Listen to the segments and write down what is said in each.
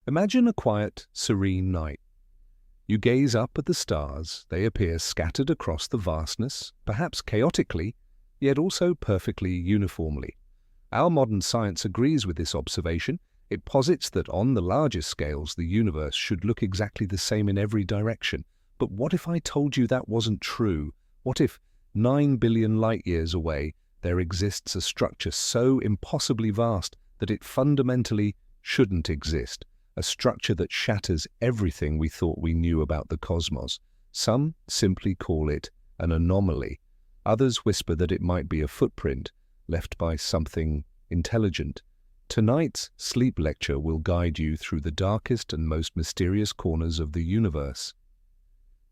Imagine a quiet, serene night. You gaze up at the stars. They appear scattered across the vastness, perhaps chaotically, yet also perfectly uniformly. Our modern science agrees with this observation. It posits that on the largest scales, the universe should look exactly the same in every direction. But what if I told you that wasn't true? What if 9 billion light-years away, there exists a structure so impossibly vast that it fundamentally shouldn't exist? A structure that shatters everything we thought we knew about the cosmos. Some simply call it an anomaly. Others whisper that it might be a footprint left by something intelligent. Tonight's sleep lecture will guide you through the darkest and most mysterious corners of the universe.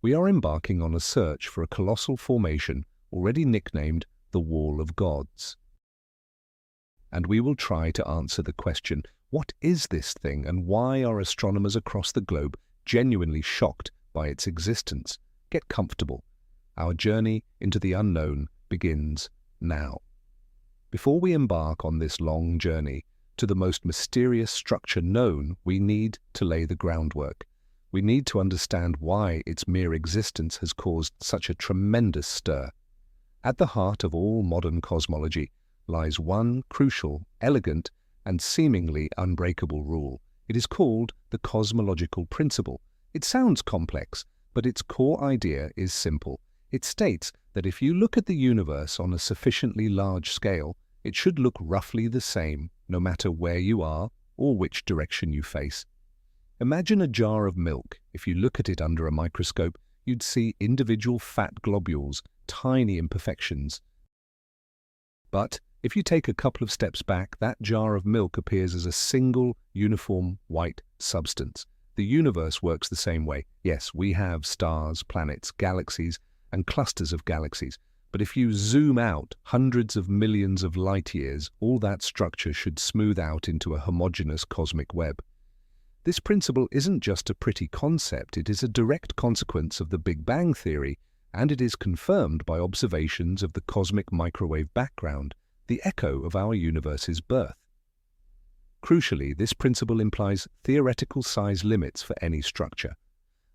We are embarking on a search for a colossal formation already nicknamed the Wall of Gods. And we will try to answer the question, what is this thing and why are astronomers across the globe genuinely shocked by its existence? Get comfortable. Our journey into the unknown begins now. Before we embark on this long journey to the most mysterious structure known, we need to lay the groundwork. We need to understand why its mere existence has caused such a tremendous stir. At the heart of all modern cosmology lies one crucial, elegant, and seemingly unbreakable rule. It is called the Cosmological Principle. It sounds complex, but its core idea is simple. It states that if you look at the universe on a sufficiently large scale, it should look roughly the same, no matter where you are or which direction you face. Imagine a jar of milk. If you look at it under a microscope, you'd see individual fat globules, tiny imperfections. But if you take a couple of steps back, that jar of milk appears as a single, uniform, white substance. The universe works the same way. Yes, we have stars, planets, galaxies, and clusters of galaxies. But if you zoom out hundreds of millions of light-years, all that structure should smooth out into a homogeneous cosmic web. This principle isn't just a pretty concept, it is a direct consequence of the Big Bang theory, and it is confirmed by observations of the cosmic microwave background, the echo of our universe's birth. Crucially, this principle implies theoretical size limits for any structure.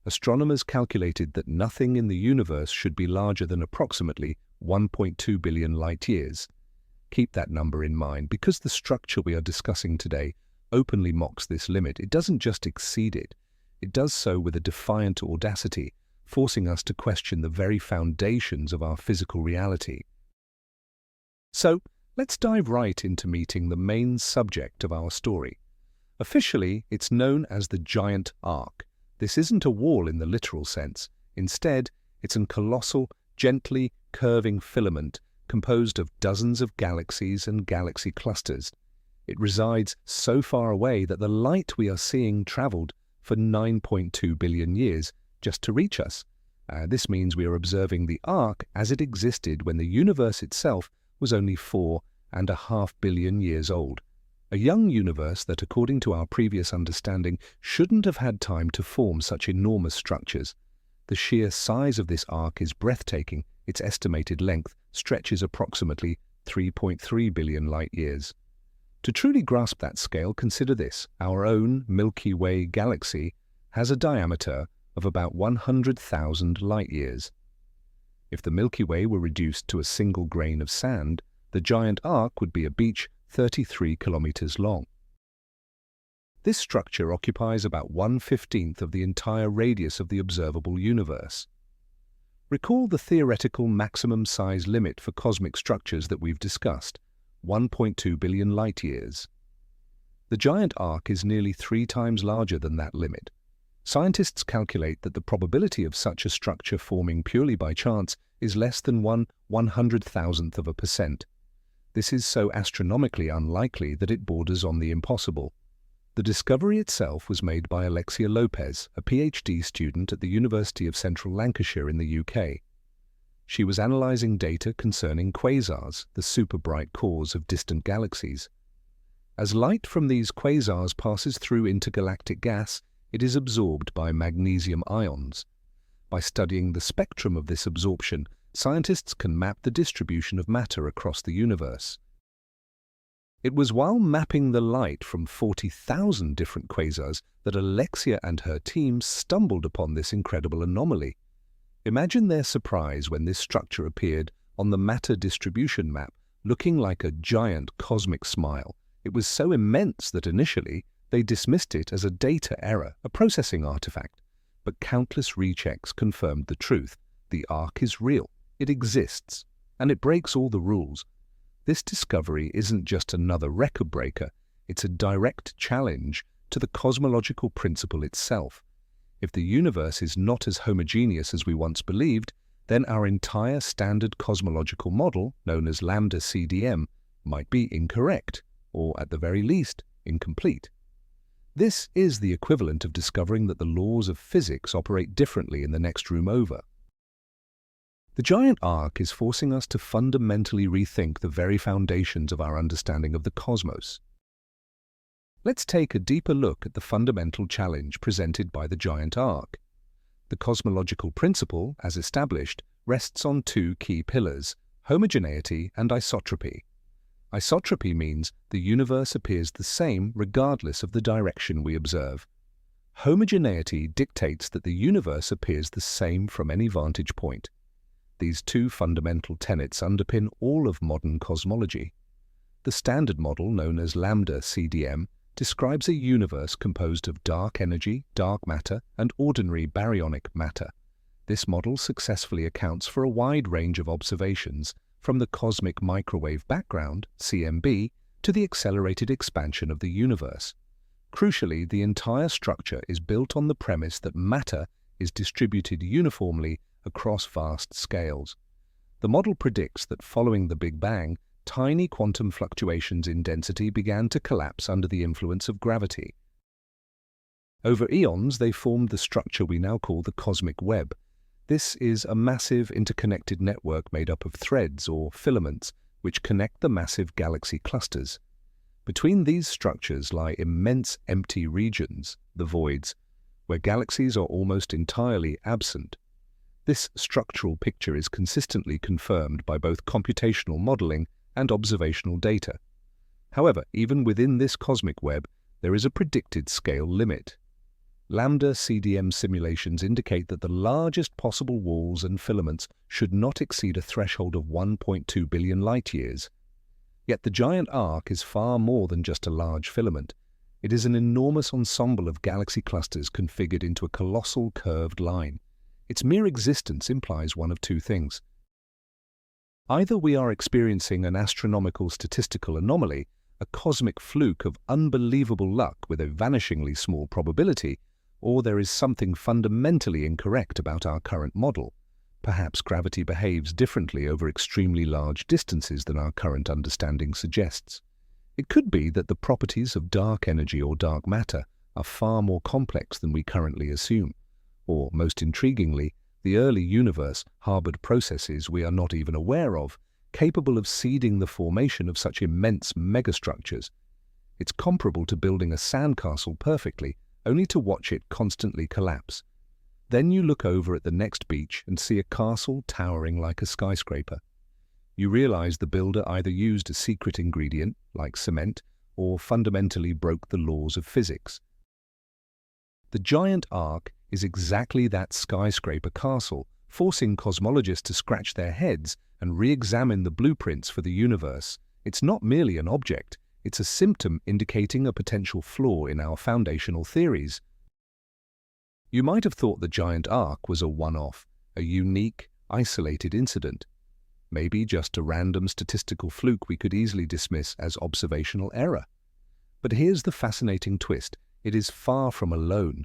Astronomers calculated that nothing in the universe should be larger than approximately 1.2 billion light-years. Keep that number in mind, because the structure we are discussing today openly mocks this limit. It doesn't just exceed it, it does so with a defiant audacity, forcing us to question the very foundations of our physical reality. So, let's dive right into meeting the main subject of our story. Officially, it's known as the Giant Arc. This isn't a wall in the literal sense. Instead, it's a colossal, gently curving filament composed of dozens of galaxies and galaxy clusters. It resides so far away that the light we are seeing traveled for 9.2 billion years just to reach us. This means we are observing the arc as it existed when the universe itself was only 4.5 billion years old. A young universe that, according to our previous understanding, shouldn't have had time to form such enormous structures. The sheer size of this arc is breathtaking. Its estimated length stretches approximately 3.3 billion light-years. To truly grasp that scale, consider this. Our own Milky Way galaxy has a diameter of about 100,000 light-years. If the Milky Way were reduced to a single grain of sand, the giant arc would be a beach 33 kilometers long. This structure occupies about 1/15 of the entire radius of the observable universe. Recall the theoretical maximum size limit for cosmic structures that we've discussed, 1.2 billion light-years. The giant arc is nearly 3 times larger than that limit. Scientists calculate that the probability of such a structure forming purely by chance is less than 1/100,000th of a percent. This is so astronomically unlikely that it borders on the impossible. The discovery itself was made by Alexia Lopez, a PhD student at the University of Central Lancashire in the UK. She was analysing data concerning quasars, the super-bright cores of distant galaxies. As light from these quasars passes through intergalactic gas, it is absorbed by magnesium ions. By studying the spectrum of this absorption, scientists can map the distribution of matter across the universe. It was while mapping the light from 40,000 different quasars that Alexia and her team stumbled upon this incredible anomaly. Imagine their surprise when this structure appeared on the matter distribution map, looking like a giant cosmic smile. It was so immense that initially they dismissed it as a data error, a processing artifact. But countless rechecks confirmed the truth. The arc is real, it exists, and it breaks all the rules. This discovery isn't just another record breaker, it's a direct challenge to the cosmological principle itself. If the universe is not as homogeneous as we once believed, then our entire standard cosmological model, known as lambda CDM, might be incorrect, or at the very least, incomplete. This is the equivalent of discovering that the laws of physics operate differently in the next room over. The giant arc is forcing us to fundamentally rethink the very foundations of our understanding of the cosmos. Let's take a deeper look at the fundamental challenge presented by the giant arc. The cosmological principle, as established, rests on two key pillars: homogeneity and isotropy. Isotropy means the universe appears the same regardless of the direction we observe. Homogeneity dictates that the universe appears the same from any vantage point. These two fundamental tenets underpin all of modern cosmology. The standard model, known as lambda CDM, describes a universe composed of dark energy, dark matter, and ordinary baryonic matter. This model successfully accounts for a wide range of observations, from the cosmic microwave background, CMB, to the accelerated expansion of the universe. Crucially, the entire structure is built on the premise that matter is distributed uniformly across vast scales. The model predicts that following the Big Bang, tiny quantum fluctuations in density began to collapse under the influence of gravity. Over eons, they formed the structure we now call the cosmic web. This is a massive interconnected network made up of threads or filaments which connect the massive galaxy clusters. Between these structures lie immense empty regions, the voids, where galaxies are almost entirely absent. This structural picture is consistently confirmed by both computational modeling and observational data. However, even within this cosmic web, there is a predicted scale limit. Lambda CDM simulations indicate that the largest possible walls and filaments should not exceed a threshold of 1.2 billion light-years. Yet the giant arc is far more than just a large filament. It is an enormous ensemble of galaxy clusters configured into a colossal curved line. Its mere existence implies one of two things. Either we are experiencing an astronomical statistical anomaly, a cosmic fluke of unbelievable luck with a vanishingly small probability, or there is something fundamentally incorrect about our current model. Perhaps gravity behaves differently over extremely large distances than our current understanding suggests. It could be that the properties of dark energy or dark matter are far more complex than we currently assume. Or, most intriguingly, the early universe harbored processes we are not even aware of, capable of seeding the formation of such immense megastructures. It's comparable to building a sandcastle perfectly, only to watch it constantly collapse. Then you look over at the next beach and see a castle towering like a skyscraper. You realize the builder either used a secret ingredient, like cement, or fundamentally broke the laws of physics. The giant arc is exactly that skyscraper castle, forcing cosmologists to scratch their heads and re-examine the blueprints for the universe. It's not merely an object, it's a symptom indicating a potential flaw in our foundational theories. You might have thought the giant arc was a one-off, a unique, isolated incident. Maybe just a random statistical fluke we could easily dismiss as observational error. But here's the fascinating twist. It is far from alone.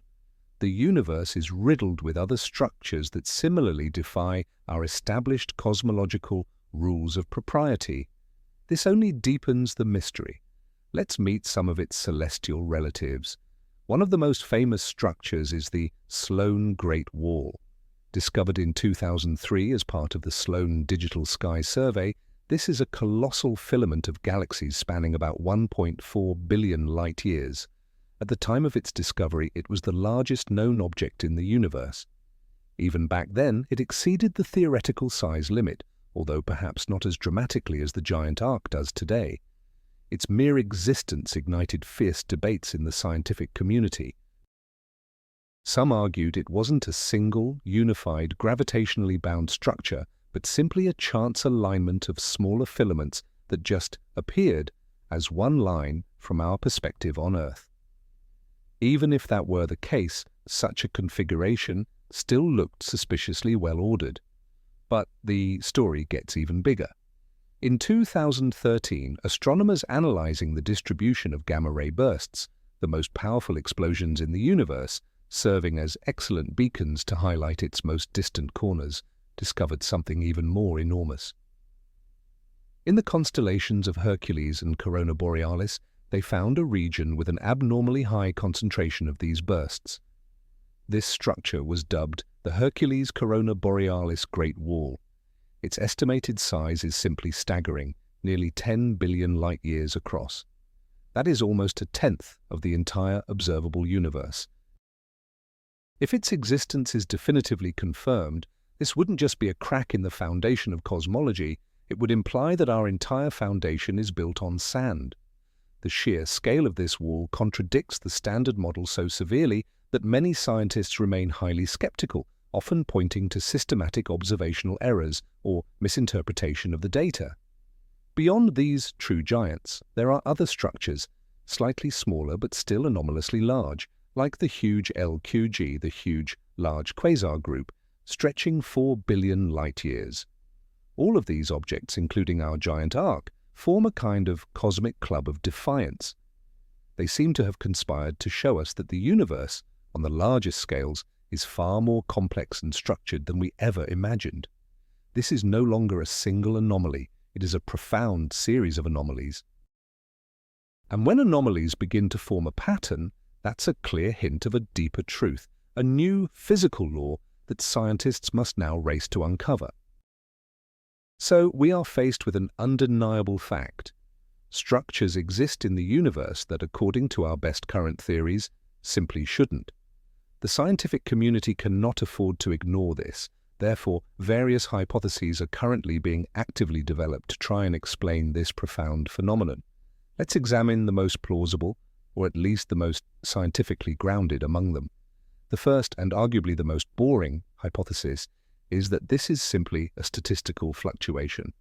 The universe is riddled with other structures that similarly defy our established cosmological rules of propriety. This only deepens the mystery. Let's meet some of its celestial relatives. One of the most famous structures is the Sloan Great Wall. Discovered in 2003 as part of the Sloan Digital Sky Survey, this is a colossal filament of galaxies spanning about 1.4 billion light-years. At the time of its discovery, it was the largest known object in the universe. Even back then, it exceeded the theoretical size limit, although perhaps not as dramatically as the giant arc does today. Its mere existence ignited fierce debates in the scientific community. Some argued it wasn't a single, unified, gravitationally bound structure, but simply a chance alignment of smaller filaments that just appeared as one line from our perspective on Earth. Even if that were the case, such a configuration still looked suspiciously well-ordered. But the story gets even bigger. In 2013, astronomers analyzing the distribution of gamma-ray bursts, the most powerful explosions in the universe, serving as excellent beacons to highlight its most distant corners, discovered something even more enormous. In the constellations of Hercules and Corona Borealis, they found a region with an abnormally high concentration of these bursts. This structure was dubbed the Hercules Corona Borealis Great Wall. Its estimated size is simply staggering, nearly 10 billion light-years across. That is almost a tenth of the entire observable universe. If its existence is definitively confirmed, this wouldn't just be a crack in the foundation of cosmology, it would imply that our entire foundation is built on sand. The sheer scale of this wall contradicts the standard model so severely that many scientists remain highly skeptical, often pointing to systematic observational errors or misinterpretation of the data. Beyond these true giants, there are other structures, slightly smaller but still anomalously large, like the huge LQG, the huge large quasar group, stretching 4 billion light-years. All of these objects, including our giant arc, form a kind of cosmic club of defiance. They seem to have conspired to show us that the universe, on the largest scales, is far more complex and structured than we ever imagined. This is no longer a single anomaly, it is a profound series of anomalies. And when anomalies begin to form a pattern, that's a clear hint of a deeper truth, a new physical law that scientists must now race to uncover. So we are faced with an undeniable fact. Structures exist in the universe that, according to our best current theories, simply shouldn't. The scientific community cannot afford to ignore this. Therefore, various hypotheses are currently being actively developed to try and explain this profound phenomenon. Let's examine the most plausible, or at least the most scientifically grounded among them. The first, and arguably the most boring, hypothesis is that this is simply a statistical fluctuation.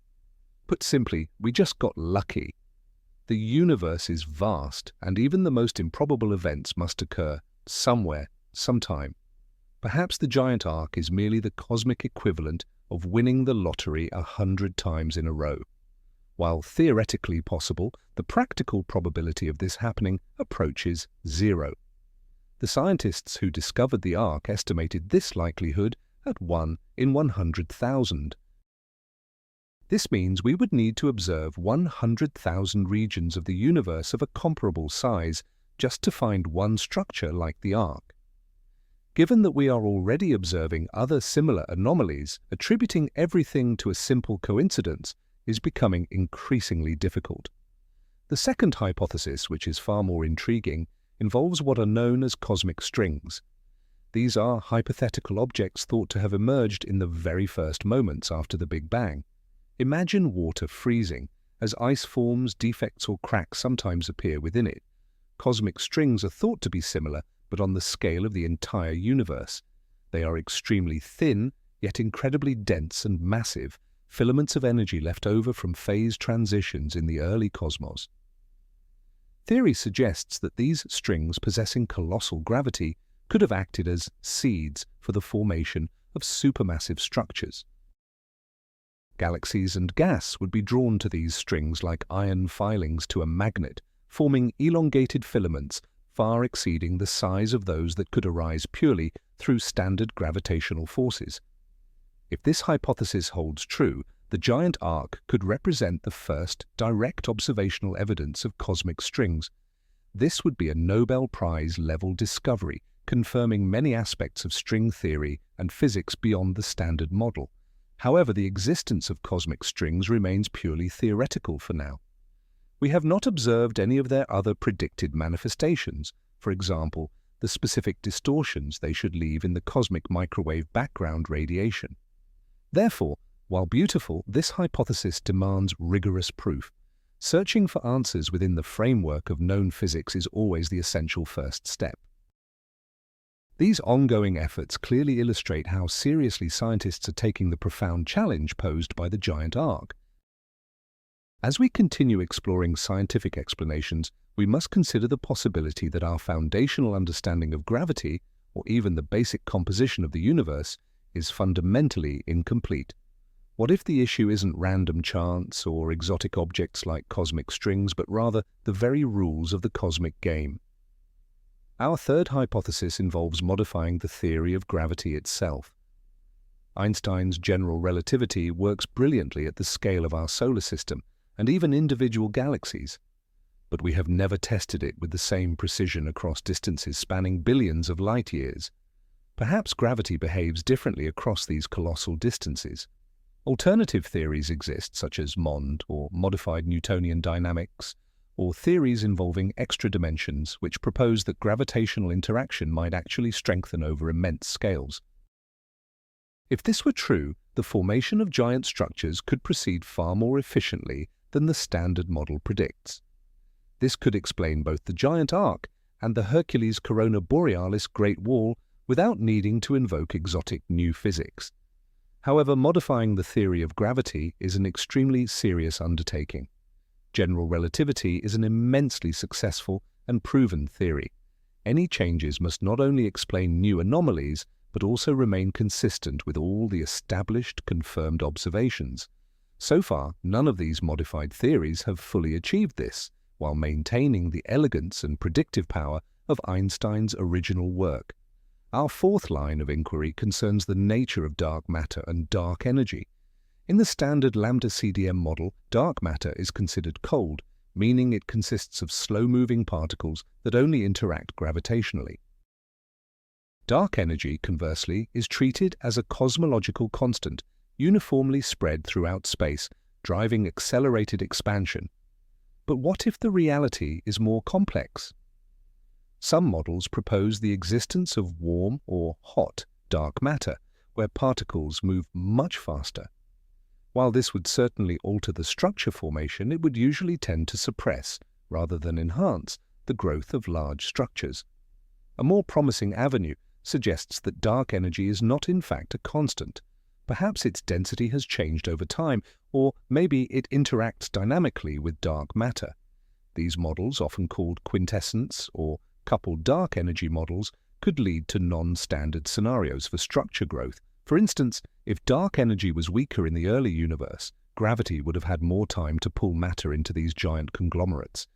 Put simply, we just got lucky. The universe is vast, and even the most improbable events must occur somewhere, sometime. Perhaps the giant arc is merely the cosmic equivalent of winning the lottery 100 times in a row. While theoretically possible, the practical probability of this happening approaches 0. The scientists who discovered the arc estimated this likelihood at 1 in 100,000. This means we would need to observe 100,000 regions of the universe of a comparable size just to find one structure like the arc. Given that we are already observing other similar anomalies, attributing everything to a simple coincidence is becoming increasingly difficult. The second hypothesis, which is far more intriguing, involves what are known as cosmic strings. These are hypothetical objects thought to have emerged in the very first moments after the Big Bang. Imagine water freezing. As ice forms, defects or cracks sometimes appear within it. Cosmic strings are thought to be similar, but on the scale of the entire universe. They are extremely thin, yet incredibly dense and massive, filaments of energy left over from phase transitions in the early cosmos. Theory suggests that these strings possessing colossal gravity could have acted as seeds for the formation of supermassive structures. Galaxies and gas would be drawn to these strings like iron filings to a magnet, forming elongated filaments far exceeding the size of those that could arise purely through standard gravitational forces. If this hypothesis holds true, the giant arc could represent the first direct observational evidence of cosmic strings. This would be a Nobel Prize-level discovery, confirming many aspects of string theory and physics beyond the standard model. However, the existence of cosmic strings remains purely theoretical for now. We have not observed any of their other predicted manifestations, for example, the specific distortions they should leave in the cosmic microwave background radiation. Therefore, while beautiful, this hypothesis demands rigorous proof. Searching for answers within the framework of known physics is always the essential first step. These ongoing efforts clearly illustrate how seriously scientists are taking the profound challenge posed by the giant arc. As we continue exploring scientific explanations, we must consider the possibility that our foundational understanding of gravity, or even the basic composition of the universe, is fundamentally incomplete. What if the issue isn't random chance or exotic objects like cosmic strings, but rather the very rules of the cosmic game? Our third hypothesis involves modifying the theory of gravity itself. Einstein's general relativity works brilliantly at the scale of our solar system and even individual galaxies, but we have never tested it with the same precision across distances spanning billions of light years. Perhaps gravity behaves differently across these colossal distances. Alternative theories exist, such as MOND, or modified Newtonian dynamics, or theories involving extra dimensions, which propose that gravitational interaction might actually strengthen over immense scales. If this were true, the formation of giant structures could proceed far more efficiently than the standard model predicts. This could explain both the giant arc and the Hercules Corona Borealis Great Wall without needing to invoke exotic new physics. However, modifying the theory of gravity is an extremely serious undertaking. General relativity is an immensely successful and proven theory. Any changes must not only explain new anomalies, but also remain consistent with all the established, confirmed observations. So far, none of these modified theories have fully achieved this, while maintaining the elegance and predictive power of Einstein's original work. Our fourth line of inquiry concerns the nature of dark matter and dark energy. In the standard lambda-CDM model, dark matter is considered cold, meaning it consists of slow-moving particles that only interact gravitationally. Dark energy, conversely, is treated as a cosmological constant, uniformly spread throughout space, driving accelerated expansion. But what if the reality is more complex? Some models propose the existence of warm or hot dark matter, where particles move much faster. While this would certainly alter the structure formation, it would usually tend to suppress, rather than enhance, the growth of large structures. A more promising avenue suggests that dark energy is not in fact a constant. Perhaps its density has changed over time, or maybe it interacts dynamically with dark matter. These models, often called quintessence or coupled dark energy models, could lead to non-standard scenarios for structure growth. For instance, if dark energy was weaker in the early universe, gravity would have had more time to pull matter into these giant conglomerates.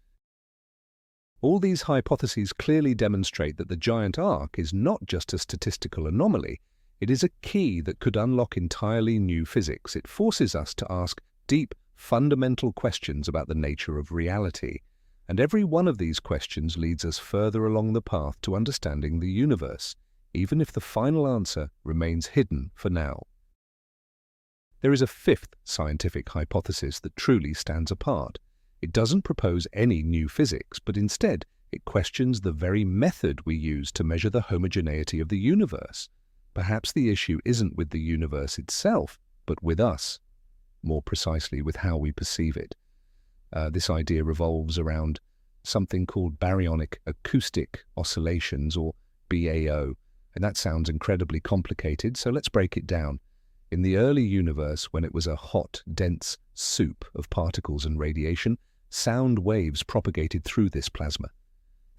All these hypotheses clearly demonstrate that the giant arc is not just a statistical anomaly. It is a key that could unlock entirely new physics. It forces us to ask deep, fundamental questions about the nature of reality. And every one of these questions leads us further along the path to understanding the universe, even if the final answer remains hidden for now. There is a fifth scientific hypothesis that truly stands apart. It doesn't propose any new physics, but instead it questions the very method we use to measure the homogeneity of the universe. Perhaps the issue isn't with the universe itself, but with us, more precisely with how we perceive it. This idea revolves around something called baryonic acoustic oscillations, or BAO, and that sounds incredibly complicated, so let's break it down. In the early universe, when it was a hot, dense soup of particles and radiation, sound waves propagated through this plasma.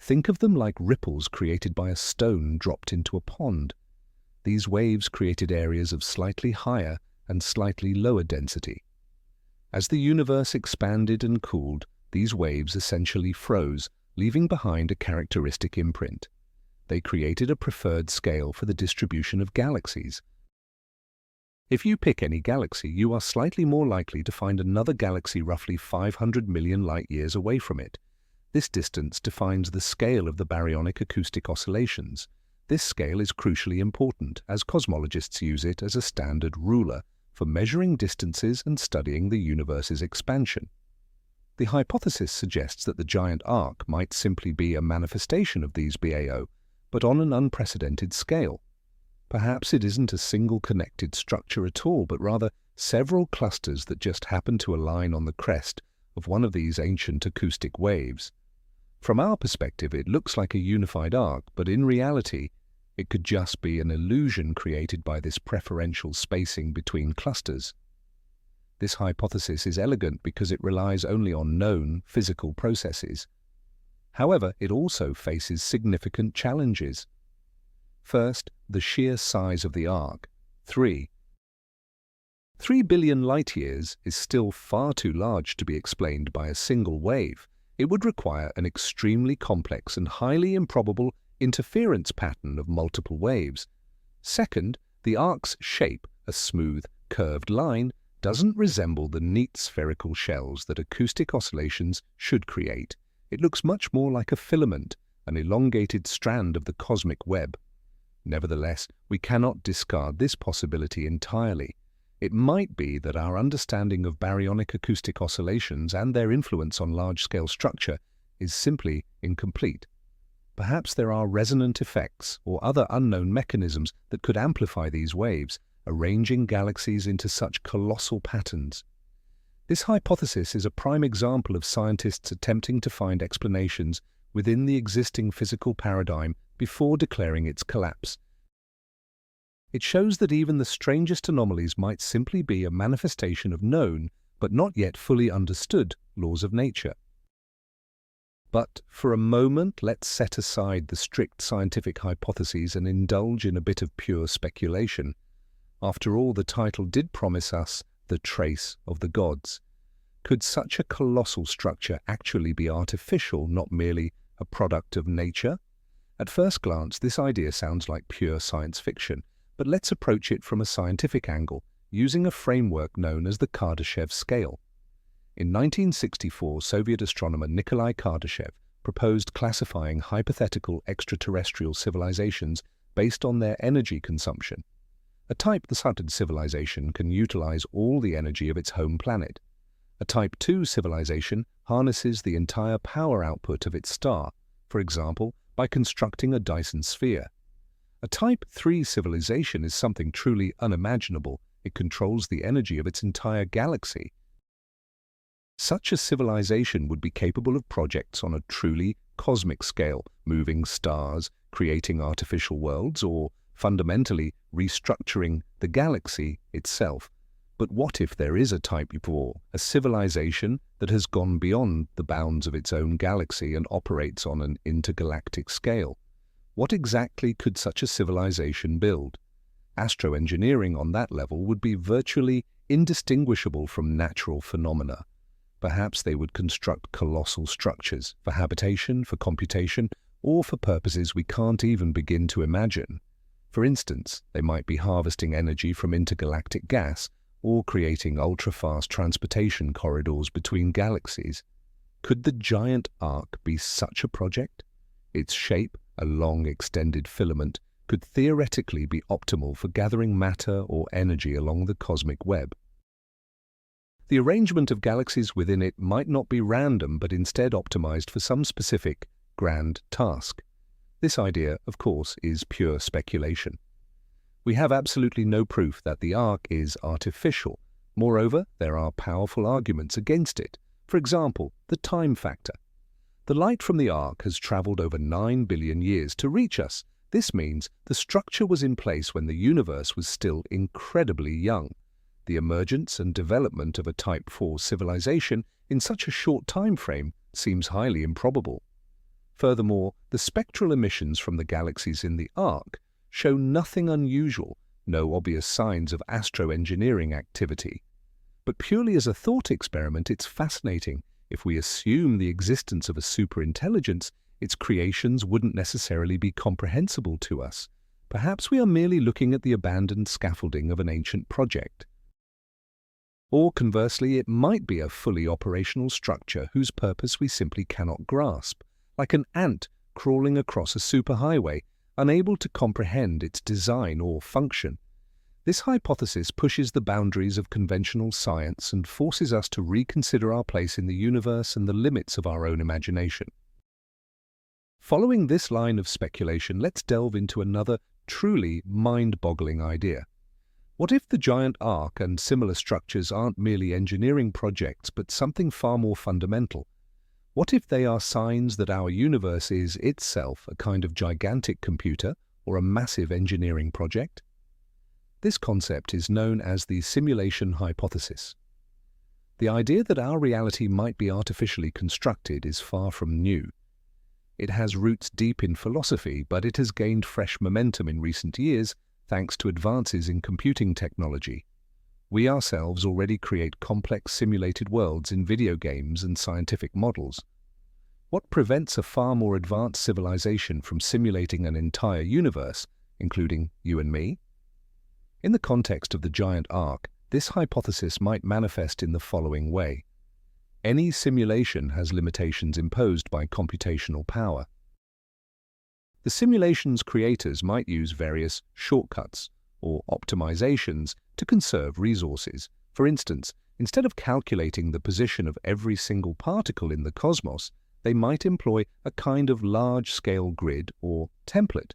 Think of them like ripples created by a stone dropped into a pond. These waves created areas of slightly higher and slightly lower density. As the universe expanded and cooled, these waves essentially froze, leaving behind a characteristic imprint. They created a preferred scale for the distribution of galaxies. If you pick any galaxy, you are slightly more likely to find another galaxy roughly 500 million light-years away from it. This distance defines the scale of the baryonic acoustic oscillations. This scale is crucially important, as cosmologists use it as a standard ruler for measuring distances and studying the universe's expansion. The hypothesis suggests that the giant arc might simply be a manifestation of these BAO, but on an unprecedented scale. Perhaps it isn't a single connected structure at all, but rather several clusters that just happen to align on the crest of one of these ancient acoustic waves. From our perspective, it looks like a unified arc, but in reality, it could just be an illusion created by this preferential spacing between clusters. This hypothesis is elegant because it relies only on known physical processes. However, it also faces significant challenges. First, the sheer size of the arc. 3 billion light-years is still far too large to be explained by a single wave. It would require an extremely complex and highly improbable interference pattern of multiple waves. Second, the arc's shape, a smooth, curved line, doesn't resemble the neat spherical shells that acoustic oscillations should create. It looks much more like a filament, an elongated strand of the cosmic web. Nevertheless, we cannot discard this possibility entirely. It might be that our understanding of baryonic acoustic oscillations and their influence on large-scale structure is simply incomplete. Perhaps there are resonant effects or other unknown mechanisms that could amplify these waves, arranging galaxies into such colossal patterns. This hypothesis is a prime example of scientists attempting to find explanations within the existing physical paradigm before declaring its collapse. It shows that even the strangest anomalies might simply be a manifestation of known, but not yet fully understood, laws of nature. But for a moment, let's set aside the strict scientific hypotheses and indulge in a bit of pure speculation. After all, the title did promise us the trace of the gods. Could such a colossal structure actually be artificial, not merely a product of nature? At first glance, this idea sounds like pure science fiction, but let's approach it from a scientific angle, using a framework known as the Kardashev scale. In 1964, Soviet astronomer Nikolai Kardashev proposed classifying hypothetical extraterrestrial civilizations based on their energy consumption. A type, the Southern civilization, can utilize all the energy of its home planet. A Type 2 civilization harnesses the entire power output of its star, for example, by constructing a Dyson sphere. A Type 3 civilization is something truly unimaginable. It controls the energy of its entire galaxy. Such a civilization would be capable of projects on a truly cosmic scale, moving stars, creating artificial worlds, or fundamentally restructuring the galaxy itself. But what if there is a Type 4, a civilization that has gone beyond the bounds of its own galaxy and operates on an intergalactic scale? What exactly could such a civilization build? Astroengineering on that level would be virtually indistinguishable from natural phenomena. Perhaps they would construct colossal structures for habitation, for computation, or for purposes we can't even begin to imagine. For instance, they might be harvesting energy from intergalactic gas or creating ultra-fast transportation corridors between galaxies. Could the giant arc be such a project? Its shape, a long extended filament, could theoretically be optimal for gathering matter or energy along the cosmic web. The arrangement of galaxies within it might not be random, but instead optimized for some specific, grand task. This idea, of course, is pure speculation. We have absolutely no proof that the arc is artificial. Moreover, there are powerful arguments against it. For example, the time factor. The light from the arc has traveled over 9 billion years to reach us. This means the structure was in place when the universe was still incredibly young. The emergence and development of a Type 4 civilization in such a short time frame seems highly improbable. Furthermore, the spectral emissions from the galaxies in the arc show nothing unusual, no obvious signs of astroengineering activity. But purely as a thought experiment, it's fascinating. If we assume the existence of a superintelligence, its creations wouldn't necessarily be comprehensible to us. Perhaps we are merely looking at the abandoned scaffolding of an ancient project. Or conversely, it might be a fully operational structure whose purpose we simply cannot grasp, like an ant crawling across a superhighway, unable to comprehend its design or function. This hypothesis pushes the boundaries of conventional science and forces us to reconsider our place in the universe and the limits of our own imagination. Following this line of speculation, let's delve into another truly mind-boggling idea. What if the giant arc and similar structures aren't merely engineering projects but something far more fundamental? What if they are signs that our universe is itself a kind of gigantic computer or a massive engineering project? This concept is known as the simulation hypothesis. The idea that our reality might be artificially constructed is far from new. It has roots deep in philosophy, but it has gained fresh momentum in recent years thanks to advances in computing technology. We ourselves already create complex simulated worlds in video games and scientific models. What prevents a far more advanced civilization from simulating an entire universe, including you and me? In the context of the giant arc, this hypothesis might manifest in the following way. Any simulation has limitations imposed by computational power. The simulation's creators might use various shortcuts or optimizations to conserve resources. For instance, instead of calculating the position of every single particle in the cosmos, they might employ a kind of large-scale grid or template.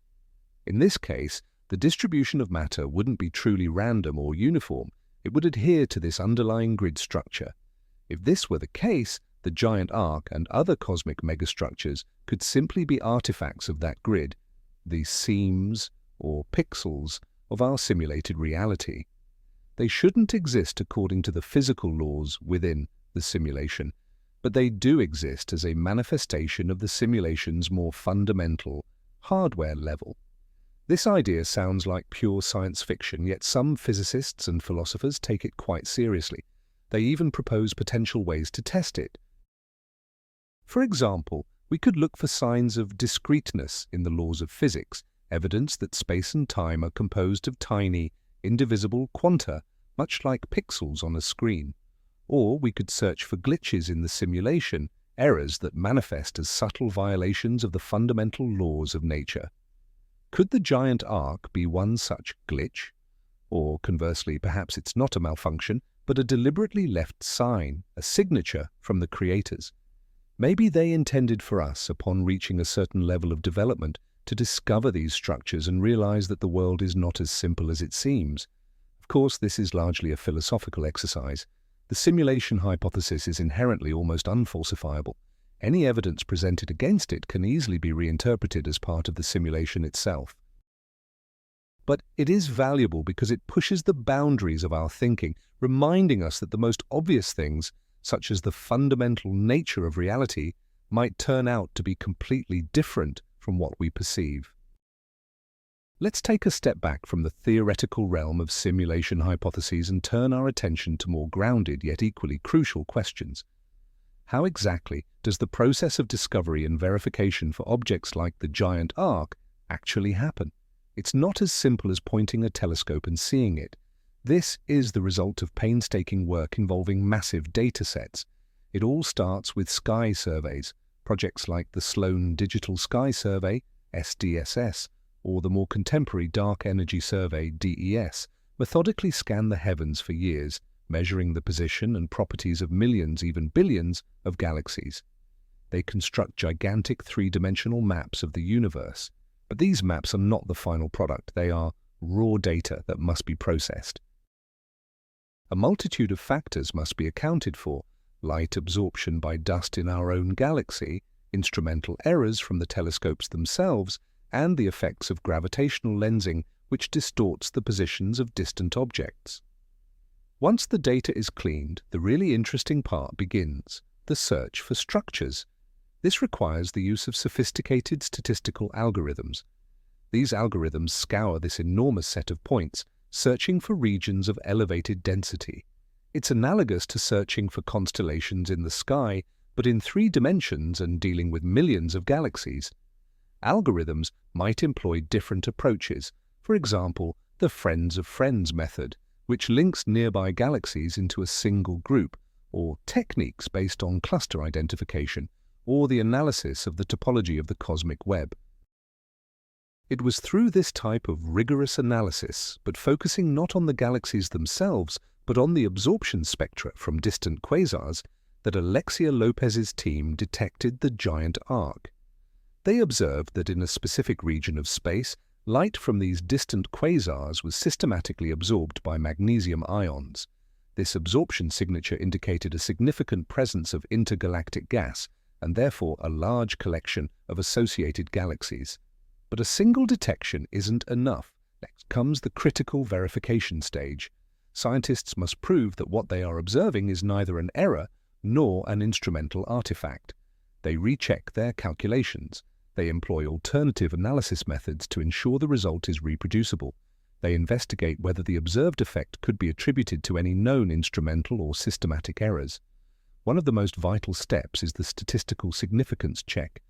In this case, the distribution of matter wouldn't be truly random or uniform. It would adhere to this underlying grid structure. If this were the case, the giant arc and other cosmic megastructures could simply be artifacts of that grid, the seams or pixels of our simulated reality. They shouldn't exist according to the physical laws within the simulation, but they do exist as a manifestation of the simulation's more fundamental hardware level. This idea sounds like pure science fiction, yet some physicists and philosophers take it quite seriously. They even propose potential ways to test it. For example, we could look for signs of discreteness in the laws of physics, evidence that space and time are composed of tiny, indivisible quanta, much like pixels on a screen. Or we could search for glitches in the simulation, errors that manifest as subtle violations of the fundamental laws of nature. Could the giant arc be one such glitch? Or, conversely, perhaps it's not a malfunction, but a deliberately left sign, a signature from the creators. Maybe they intended for us, upon reaching a certain level of development, to discover these structures and realize that the world is not as simple as it seems. Of course, this is largely a philosophical exercise. The simulation hypothesis is inherently almost unfalsifiable. Any evidence presented against it can easily be reinterpreted as part of the simulation itself. But it is valuable because it pushes the boundaries of our thinking, reminding us that the most obvious things, such as the fundamental nature of reality, might turn out to be completely different from what we perceive. Let's take a step back from the theoretical realm of simulation hypotheses and turn our attention to more grounded yet equally crucial questions. How exactly does the process of discovery and verification for objects like the giant arc actually happen? It's not as simple as pointing a telescope and seeing it. This is the result of painstaking work involving massive data sets. It all starts with sky surveys. Projects like the Sloan Digital Sky Survey, SDSS, or the more contemporary Dark Energy Survey, DES, methodically scan the heavens for years, measuring the position and properties of millions, even billions, of galaxies. They construct gigantic three-dimensional maps of the universe. But these maps are not the final product. They are raw data that must be processed. A multitude of factors must be accounted for: light absorption by dust in our own galaxy, instrumental errors from the telescopes themselves, and the effects of gravitational lensing, which distorts the positions of distant objects. Once the data is cleaned, the really interesting part begins: the search for structures. This requires the use of sophisticated statistical algorithms. These algorithms scour this enormous set of points, searching for regions of elevated density. It's analogous to searching for constellations in the sky, but in 3 dimensions and dealing with millions of galaxies. Algorithms might employ different approaches, for example, the friends of friends method, which links nearby galaxies into a single group, or techniques based on cluster identification, or the analysis of the topology of the cosmic web. It was through this type of rigorous analysis, but focusing not on the galaxies themselves, but on the absorption spectra from distant quasars, that Alexia Lopez's team detected the giant arc. They observed that in a specific region of space, Light from these distant quasars was systematically absorbed by magnesium ions. This absorption signature indicated a significant presence of intergalactic gas and therefore a large collection of associated galaxies. But a single detection isn't enough. Next comes the critical verification stage. Scientists must prove that what they are observing is neither an error nor an instrumental artifact. They recheck their calculations. They employ alternative analysis methods to ensure the result is reproducible. They investigate whether the observed effect could be attributed to any known instrumental or systematic errors. One of the most vital steps is the statistical significance check.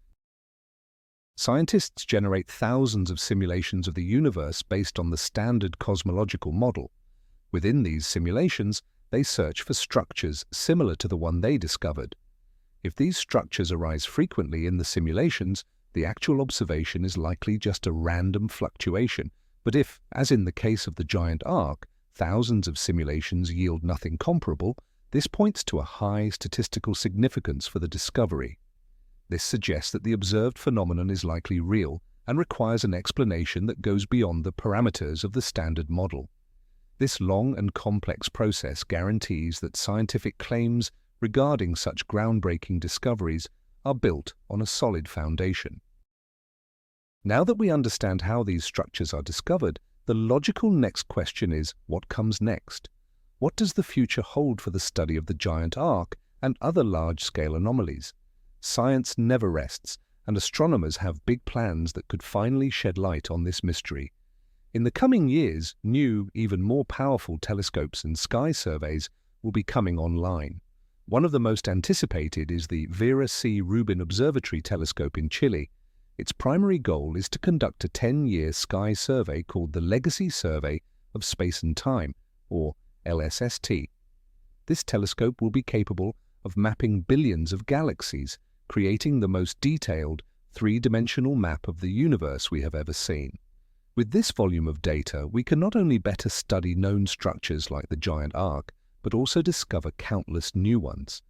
Scientists generate thousands of simulations of the universe based on the standard cosmological model. Within these simulations, they search for structures similar to the one they discovered. If these structures arise frequently in the simulations, the actual observation is likely just a random fluctuation. But if, as in the case of the giant arc, thousands of simulations yield nothing comparable, this points to a high statistical significance for the discovery. This suggests that the observed phenomenon is likely real and requires an explanation that goes beyond the parameters of the standard model. This long and complex process guarantees that scientific claims regarding such groundbreaking discoveries are built on a solid foundation. Now that we understand how these structures are discovered, the logical next question is, what comes next? What does the future hold for the study of the giant arc and other large-scale anomalies? Science never rests, and astronomers have big plans that could finally shed light on this mystery. In the coming years, new, even more powerful telescopes and sky surveys will be coming online. One of the most anticipated is the Vera C. Rubin Observatory Telescope in Chile. Its primary goal is to conduct a 10-year sky survey called the Legacy Survey of Space and Time, or LSST. This telescope will be capable of mapping billions of galaxies, creating the most detailed, three-dimensional map of the universe we have ever seen. With this volume of data, we can not only better study known structures like the giant arc, but also discover countless new ones.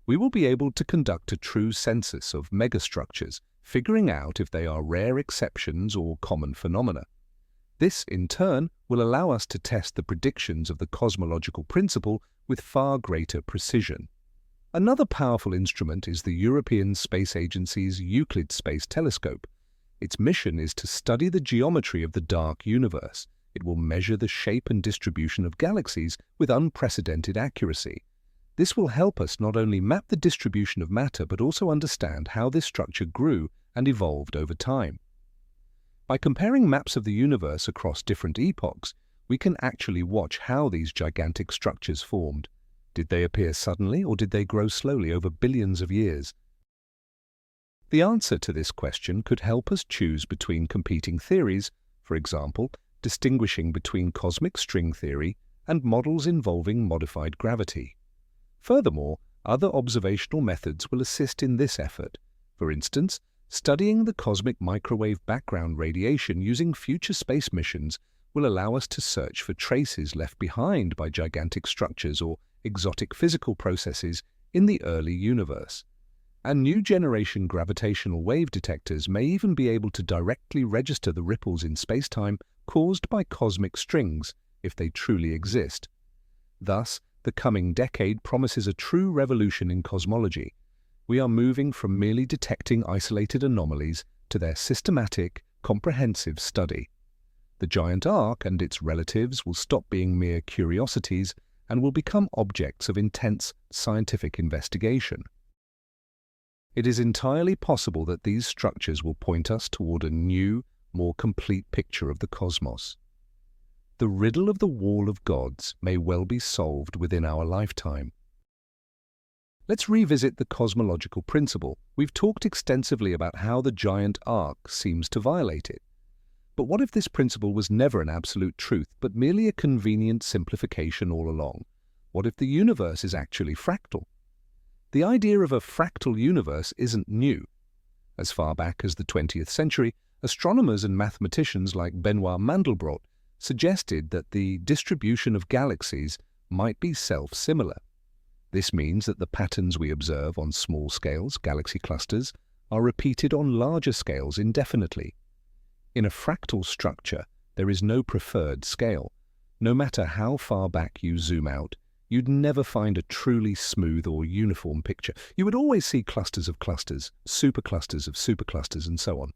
We will be able to conduct a true census of megastructures, figuring out if they are rare exceptions or common phenomena. This, in turn, will allow us to test the predictions of the cosmological principle with far greater precision. Another powerful instrument is the European Space Agency's Euclid Space Telescope. Its mission is to study the geometry of the dark universe. It will measure the shape and distribution of galaxies with unprecedented accuracy. This will help us not only map the distribution of matter but also understand how this structure grew and evolved over time. By comparing maps of the universe across different epochs, we can actually watch how these gigantic structures formed. Did they appear suddenly or did they grow slowly over billions of years? The answer to this question could help us choose between competing theories, for example, distinguishing between cosmic string theory and models involving modified gravity. Furthermore, other observational methods will assist in this effort. For instance, studying the cosmic microwave background radiation using future space missions will allow us to search for traces left behind by gigantic structures or exotic physical processes in the early universe. And new generation gravitational wave detectors may even be able to directly register the ripples in spacetime caused by cosmic strings, if they truly exist. Thus, the coming decade promises a true revolution in cosmology. We are moving from merely detecting isolated anomalies to their systematic, comprehensive study. The giant arc and its relatives will stop being mere curiosities and will become objects of intense scientific investigation. It is entirely possible that these structures will point us toward a new, more complete picture of the cosmos. The riddle of the Wall of Gods may well be solved within our lifetime. Let's revisit the cosmological principle. We've talked extensively about how the giant arc seems to violate it. But what if this principle was never an absolute truth, but merely a convenient simplification all along? What if the universe is actually fractal? The idea of a fractal universe isn't new. As far back as the 20th century, astronomers and mathematicians like Benoit Mandelbrot suggested that the distribution of galaxies might be self-similar. This means that the patterns we observe on small scales, galaxy clusters, are repeated on larger scales indefinitely. In a fractal structure, there is no preferred scale. No matter how far back you zoom out, you'd never find a truly smooth or uniform picture. You would always see clusters of clusters, superclusters of superclusters, and so on.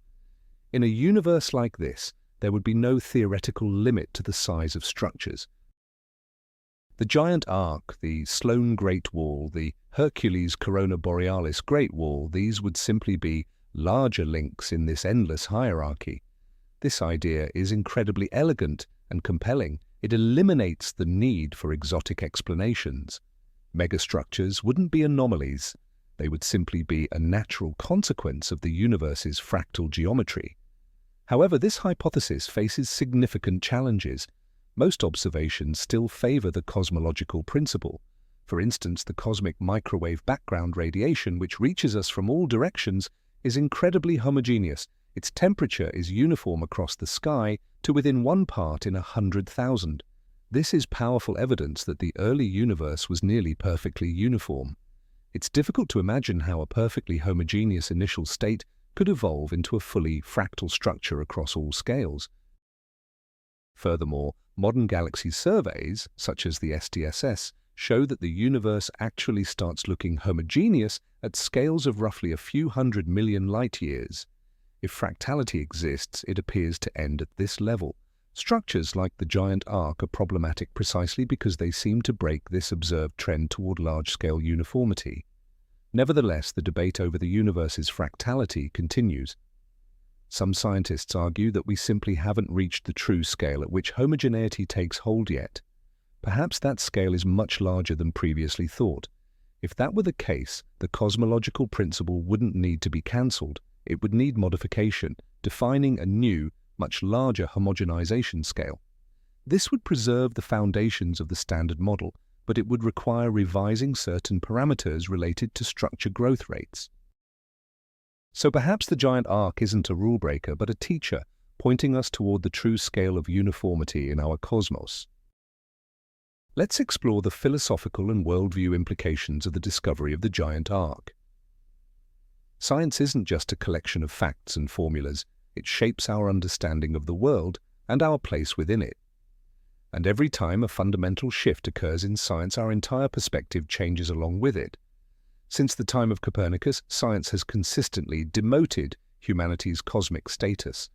In a universe like this, there would be no theoretical limit to the size of structures. The giant arc, the Sloan Great Wall, the Hercules Borealis Great Wall, these would simply be larger links in this endless hierarchy. This idea is incredibly elegant and compelling. It eliminates the need for exotic explanations. Megastructures wouldn't be anomalies. They would simply be a natural consequence of the universe's fractal geometry. However, this hypothesis faces significant challenges. Most observations still favor the cosmological principle. For instance, the cosmic microwave background radiation, which reaches us from all directions, is incredibly homogeneous. Its temperature is uniform across the sky to within 1 part in 100,000. This is powerful evidence that the early universe was nearly perfectly uniform. It's difficult to imagine how a perfectly homogeneous initial state could evolve into a fully fractal structure across all scales. Furthermore, modern galaxy surveys, such as the SDSS, show that the universe actually starts looking homogeneous at scales of roughly a few 100 million light-years. If fractality exists, it appears to end at this level. Structures like the giant arc are problematic precisely because they seem to break this observed trend toward large-scale uniformity. Nevertheless, the debate over the universe's fractality continues. Some scientists argue that we simply haven't reached the true scale at which homogeneity takes hold yet. Perhaps that scale is much larger than previously thought. If that were the case, the cosmological principle wouldn't need to be cancelled. It would need modification, defining a new, much larger homogenization scale. This would preserve the foundations of the standard model, but it would require revising certain parameters related to structure growth rates. So perhaps the giant arc isn't a rule breaker, but a teacher, pointing us toward the true scale of uniformity in our cosmos. Let's explore the philosophical and worldview implications of the discovery of the giant arc. Science isn't just a collection of facts and formulas. It shapes our understanding of the world and our place within it. And every time a fundamental shift occurs in science, our entire perspective changes along with it. Since the time of Copernicus, science has consistently demoted humanity's cosmic status.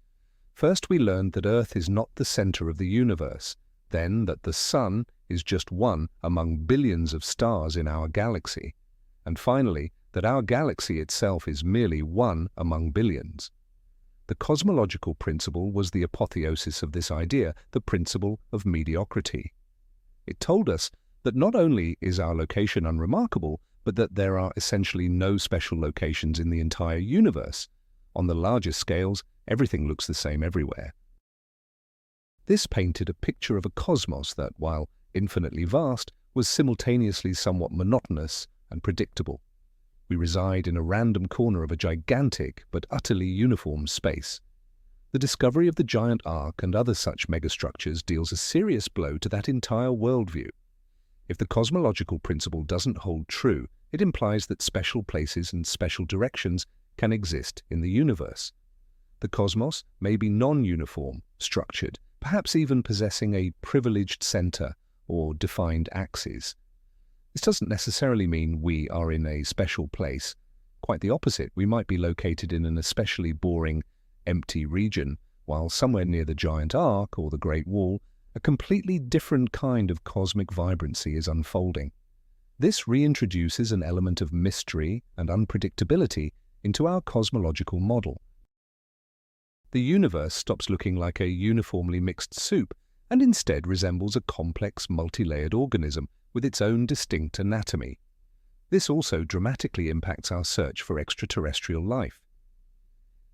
First, we learned that Earth is not the center of the universe, then that the Sun is just one among billions of stars in our galaxy, and finally, that our galaxy itself is merely one among billions. The cosmological principle was the apotheosis of this idea, the principle of mediocrity. It told us that not only is our location unremarkable, but that there are essentially no special locations in the entire universe. On the largest scales, everything looks the same everywhere. This painted a picture of a cosmos that, while infinitely vast, was simultaneously somewhat monotonous and predictable. We reside in a random corner of a gigantic but utterly uniform space. The discovery of the giant arc and other such megastructures deals a serious blow to that entire worldview. If the cosmological principle doesn't hold true, it implies that special places and special directions can exist in the universe. The cosmos may be non-uniform, structured, perhaps even possessing a privileged center or defined axes. This doesn't necessarily mean we are in a special place. Quite the opposite, we might be located in an especially boring, empty region, while somewhere near the giant arc or the Great Wall, a completely different kind of cosmic vibrancy is unfolding. This reintroduces an element of mystery and unpredictability into our cosmological model. The universe stops looking like a uniformly mixed soup and instead resembles a complex, multi-layered organism with its own distinct anatomy. This also dramatically impacts our search for extraterrestrial life.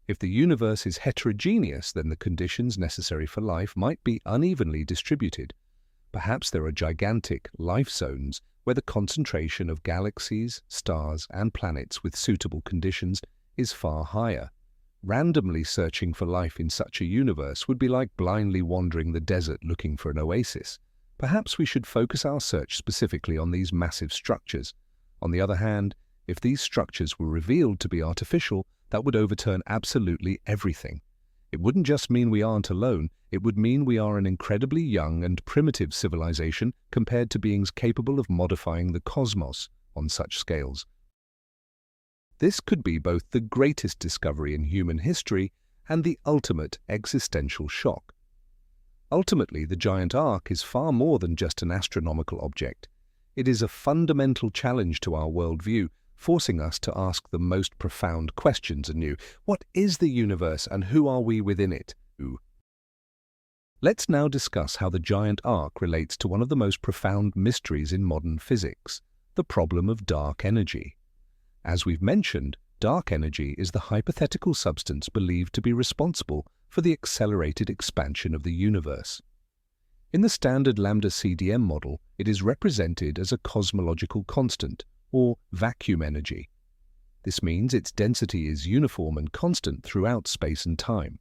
If the universe is heterogeneous, then the conditions necessary for life might be unevenly distributed. Perhaps there are gigantic life zones where the concentration of galaxies, stars, and planets with suitable conditions is far higher. Randomly searching for life in such a universe would be like blindly wandering the desert looking for an oasis. Perhaps we should focus our search specifically on these massive structures. On the other hand, if these structures were revealed to be artificial, that would overturn absolutely everything. It wouldn't just mean we aren't alone, it would mean we are an incredibly young and primitive civilization compared to beings capable of modifying the cosmos on such scales. This could be both the greatest discovery in human history and the ultimate existential shock. Ultimately, the giant arc is far more than just an astronomical object. It is a fundamental challenge to our worldview, forcing us to ask the most profound questions anew. What is the universe and who are we within it? Let's now discuss how the giant arc relates to one of the most profound mysteries in modern physics, the problem of dark energy. As we've mentioned, dark energy is the hypothetical substance believed to be responsible for the accelerated expansion of the universe. In the standard lambda CDM model, it is represented as a cosmological constant, or vacuum energy. This means its density is uniform and constant throughout space and time.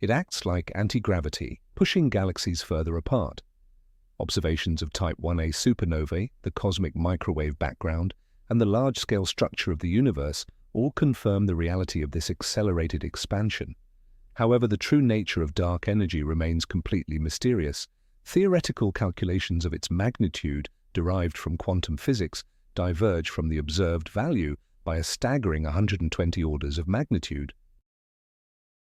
It acts like anti-gravity, pushing galaxies further apart. Observations of Type 1a supernovae, the cosmic microwave background, and the large-scale structure of the universe all confirm the reality of this accelerated expansion. However, the true nature of dark energy remains completely mysterious. Theoretical calculations of its magnitude, derived from quantum physics, diverge from the observed value by a staggering 120 orders of magnitude.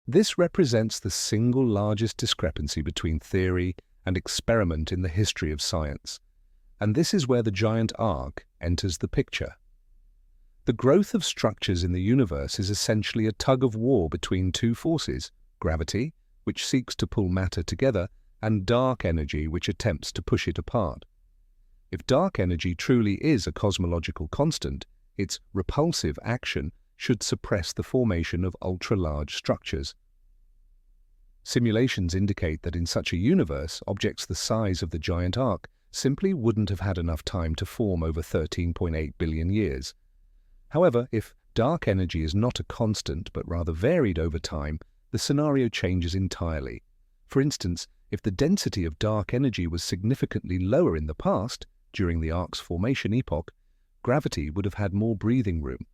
This represents the single largest discrepancy between theory and experiment in the history of science. And this is where the giant arc enters the picture. The growth of structures in the universe is essentially a tug-of-war between two forces: gravity, which seeks to pull matter together, and dark energy, which attempts to push it apart. If dark energy truly is a cosmological constant, its repulsive action should suppress the formation of ultra-large structures. Simulations indicate that in such a universe, objects the size of the giant arc simply wouldn't have had enough time to form over 13.8 billion years. However, if dark energy is not a constant but rather varied over time, the scenario changes entirely. For instance, if the density of dark energy was significantly lower in the past, during the arc's formation epoch, gravity would have had more breathing room.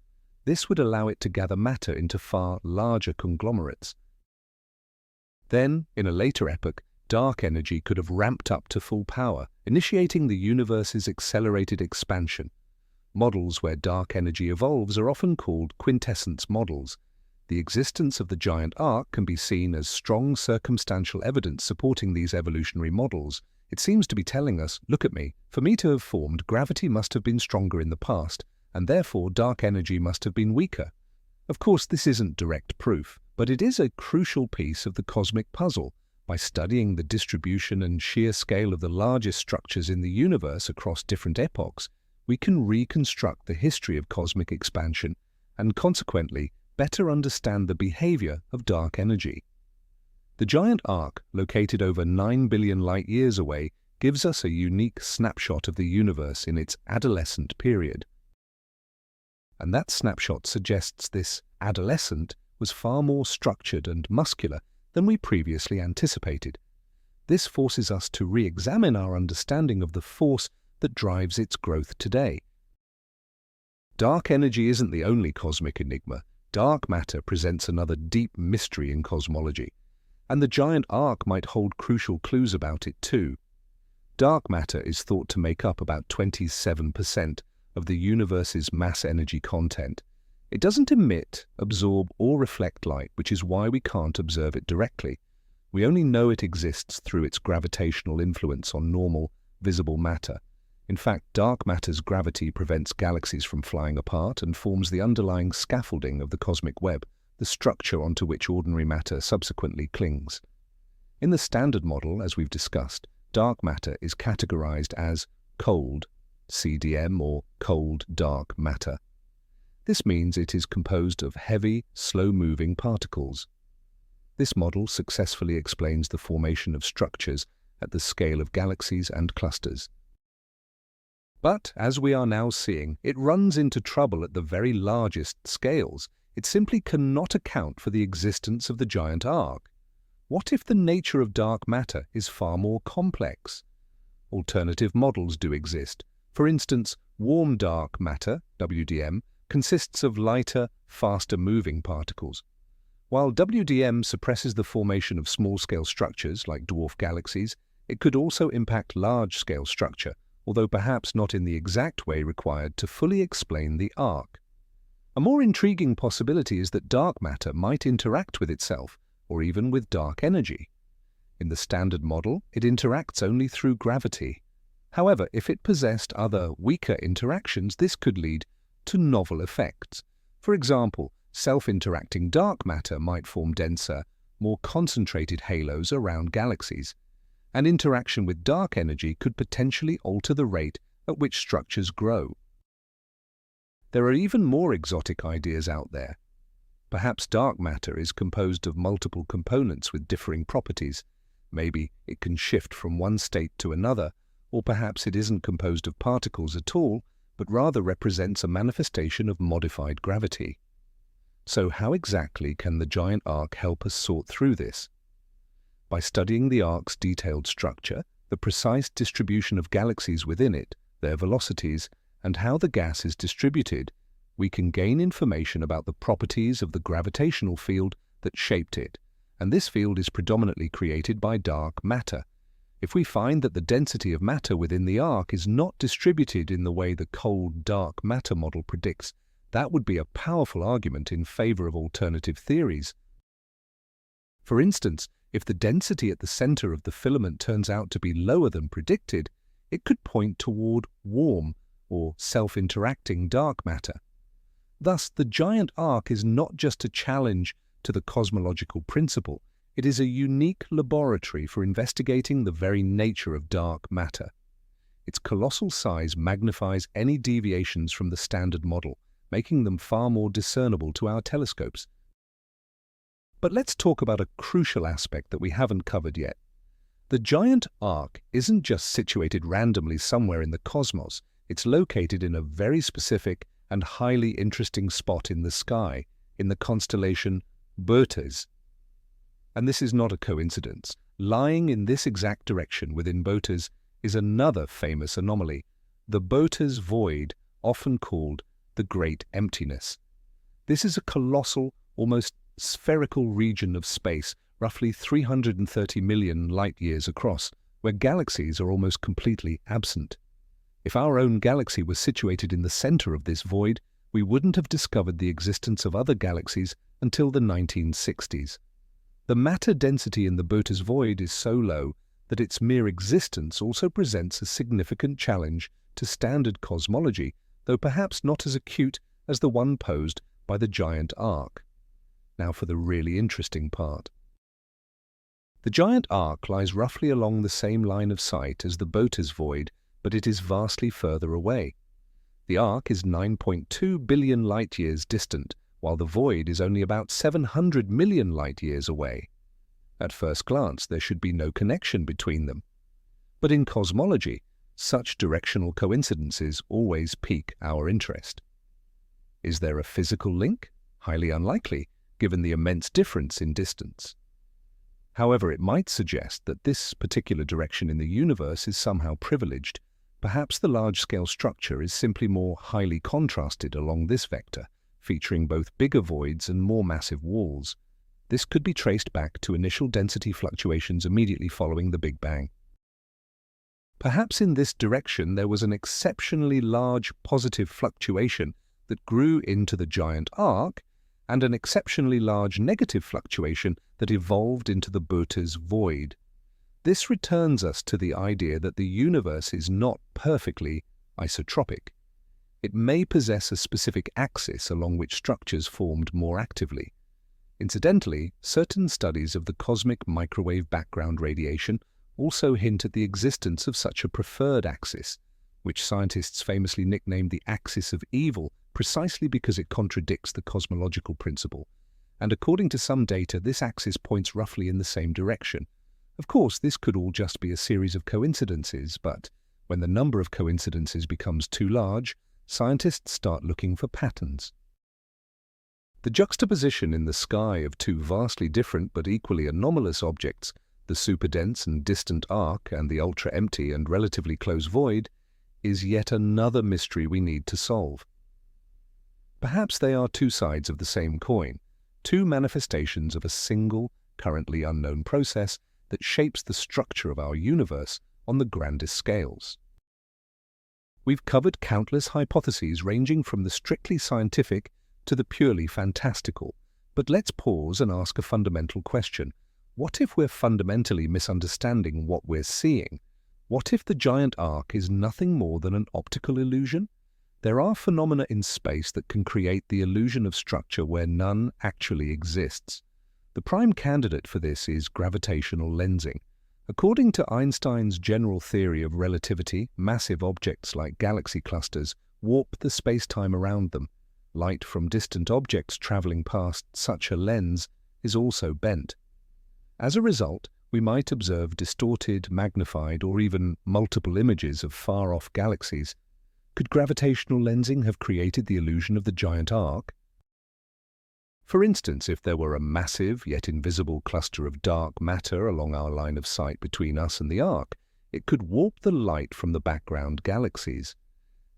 This would allow it to gather matter into far larger conglomerates. Then, in a later epoch, dark energy could have ramped up to full power, initiating the universe's accelerated expansion. Models where dark energy evolves are often called quintessence models. The existence of the giant arc can be seen as strong circumstantial evidence supporting these evolutionary models. It seems to be telling us, look at me, for me to have formed, gravity must have been stronger in the past, and therefore dark energy must have been weaker. Of course, this isn't direct proof, but it is a crucial piece of the cosmic puzzle. By studying the distribution and sheer scale of the largest structures in the universe across different epochs, we can reconstruct the history of cosmic expansion and consequently better understand the behavior of dark energy. The giant arc, located over 9 billion light-years away, gives us a unique snapshot of the universe in its adolescent period. And that snapshot suggests this adolescent was far more structured and muscular than we previously anticipated. This forces us to re-examine our understanding of the force that drives its growth today. Dark energy isn't the only cosmic enigma. Dark matter presents another deep mystery in cosmology, and the giant arc might hold crucial clues about it too. Dark matter is thought to make up about 27% of the universe's mass energy content. It doesn't emit, absorb, or reflect light, which is why we can't observe it directly. We only know it exists through its gravitational influence on normal, visible matter. In fact, dark matter's gravity prevents galaxies from flying apart and forms the underlying scaffolding of the cosmic web, the structure onto which ordinary matter subsequently clings. In the standard model, as we've discussed, dark matter is categorized as cold, CDM, or cold dark matter. This means it is composed of heavy, slow-moving particles. This model successfully explains the formation of structures at the scale of galaxies and clusters. But, as we are now seeing, it runs into trouble at the very largest scales. It simply cannot account for the existence of the giant arc. What if the nature of dark matter is far more complex? Alternative models do exist. For instance, warm dark matter, WDM, consists of lighter, faster-moving particles. While WDM suppresses the formation of small-scale structures like dwarf galaxies, it could also impact large-scale structure, although perhaps not in the exact way required to fully explain the arc. A more intriguing possibility is that dark matter might interact with itself, or even with dark energy. In the standard model, it interacts only through gravity. However, if it possessed other, weaker interactions, this could lead to novel effects. For example, self-interacting dark matter might form denser, more concentrated halos around galaxies, and interaction with dark energy could potentially alter the rate at which structures grow. There are even more exotic ideas out there. Perhaps dark matter is composed of multiple components with differing properties. Maybe it can shift from one state to another, or perhaps it isn't composed of particles at all, but rather represents a manifestation of modified gravity. So how exactly can the giant arc help us sort through this? By studying the arc's detailed structure, the precise distribution of galaxies within it, their velocities, and how the gas is distributed, we can gain information about the properties of the gravitational field that shaped it, and this field is predominantly created by dark matter. If we find that the density of matter within the arc is not distributed in the way the cold, dark matter model predicts, that would be a powerful argument in favor of alternative theories. For instance, if the density at the center of the filament turns out to be lower than predicted, it could point toward warm or self-interacting dark matter. Thus, the giant arc is not just a challenge to the cosmological principle, it is a unique laboratory for investigating the very nature of dark matter. Its colossal size magnifies any deviations from the standard model, making them far more discernible to our telescopes. But let's talk about a crucial aspect that we haven't covered yet. The giant arc isn't just situated randomly somewhere in the cosmos, it's located in a very specific and highly interesting spot in the sky, in the constellation Borealis. And this is not a coincidence. Lying in this exact direction within Borealis is another famous anomaly, the Borealis void, often called the Great Emptiness. This is a colossal, almost spherical region of space, roughly 330 million light-years across, where galaxies are almost completely absent. If our own galaxy was situated in the center of this void, we wouldn't have discovered the existence of other galaxies until the 1960s. The matter density in the Borealis void is so low that its mere existence also presents a significant challenge to standard cosmology, though perhaps not as acute as the one posed by the giant arc. Now for the really interesting part. The giant arc lies roughly along the same line of sight as the Borealis void, but it is vastly further away. The arc is 9.2 billion light-years distant, while the void is only about 700 million light-years away. At first glance, there should be no connection between them. But in cosmology, such directional coincidences always pique our interest. Is there a physical link? Highly unlikely, given the immense difference in distance. However, it might suggest that this particular direction in the universe is somehow privileged. Perhaps the large-scale structure is simply more highly contrasted along this vector, featuring both bigger voids and more massive walls. This could be traced back to initial density fluctuations immediately following the Big Bang. Perhaps in this direction there was an exceptionally large positive fluctuation that grew into the giant arc, and an exceptionally large negative fluctuation that evolved into the Borealis void. This returns us to the idea that the universe is not perfectly isotropic. It may possess a specific axis along which structures formed more actively. Incidentally, certain studies of the cosmic microwave background radiation also hint at the existence of such a preferred axis, which scientists famously nicknamed the axis of evil precisely because it contradicts the cosmological principle. And according to some data, this axis points roughly in the same direction. Of course, this could all just be a series of coincidences, but when the number of coincidences becomes too large, scientists start looking for patterns. The juxtaposition in the sky of two vastly different but equally anomalous objects, the superdense and distant arc and the ultra-empty and relatively close void, is yet another mystery we need to solve. Perhaps they are two sides of the same coin, two manifestations of a single, currently unknown process that shapes the structure of our universe on the grandest scales. We've covered countless hypotheses ranging from the strictly scientific to the purely fantastical, but let's pause and ask a fundamental question. What if we're fundamentally misunderstanding what we're seeing? What if the giant arc is nothing more than an optical illusion? There are phenomena in space that can create the illusion of structure where none actually exists. The prime candidate for this is gravitational lensing. According to Einstein's general theory of relativity, massive objects like galaxy clusters warp the space-time around them. Light from distant objects traveling past such a lens is also bent. As a result, we might observe distorted, magnified, or even multiple images of far-off galaxies. Could gravitational lensing have created the illusion of the giant arc? For instance, if there were a massive yet invisible cluster of dark matter along our line of sight between us and the arc, it could warp the light from the background galaxies.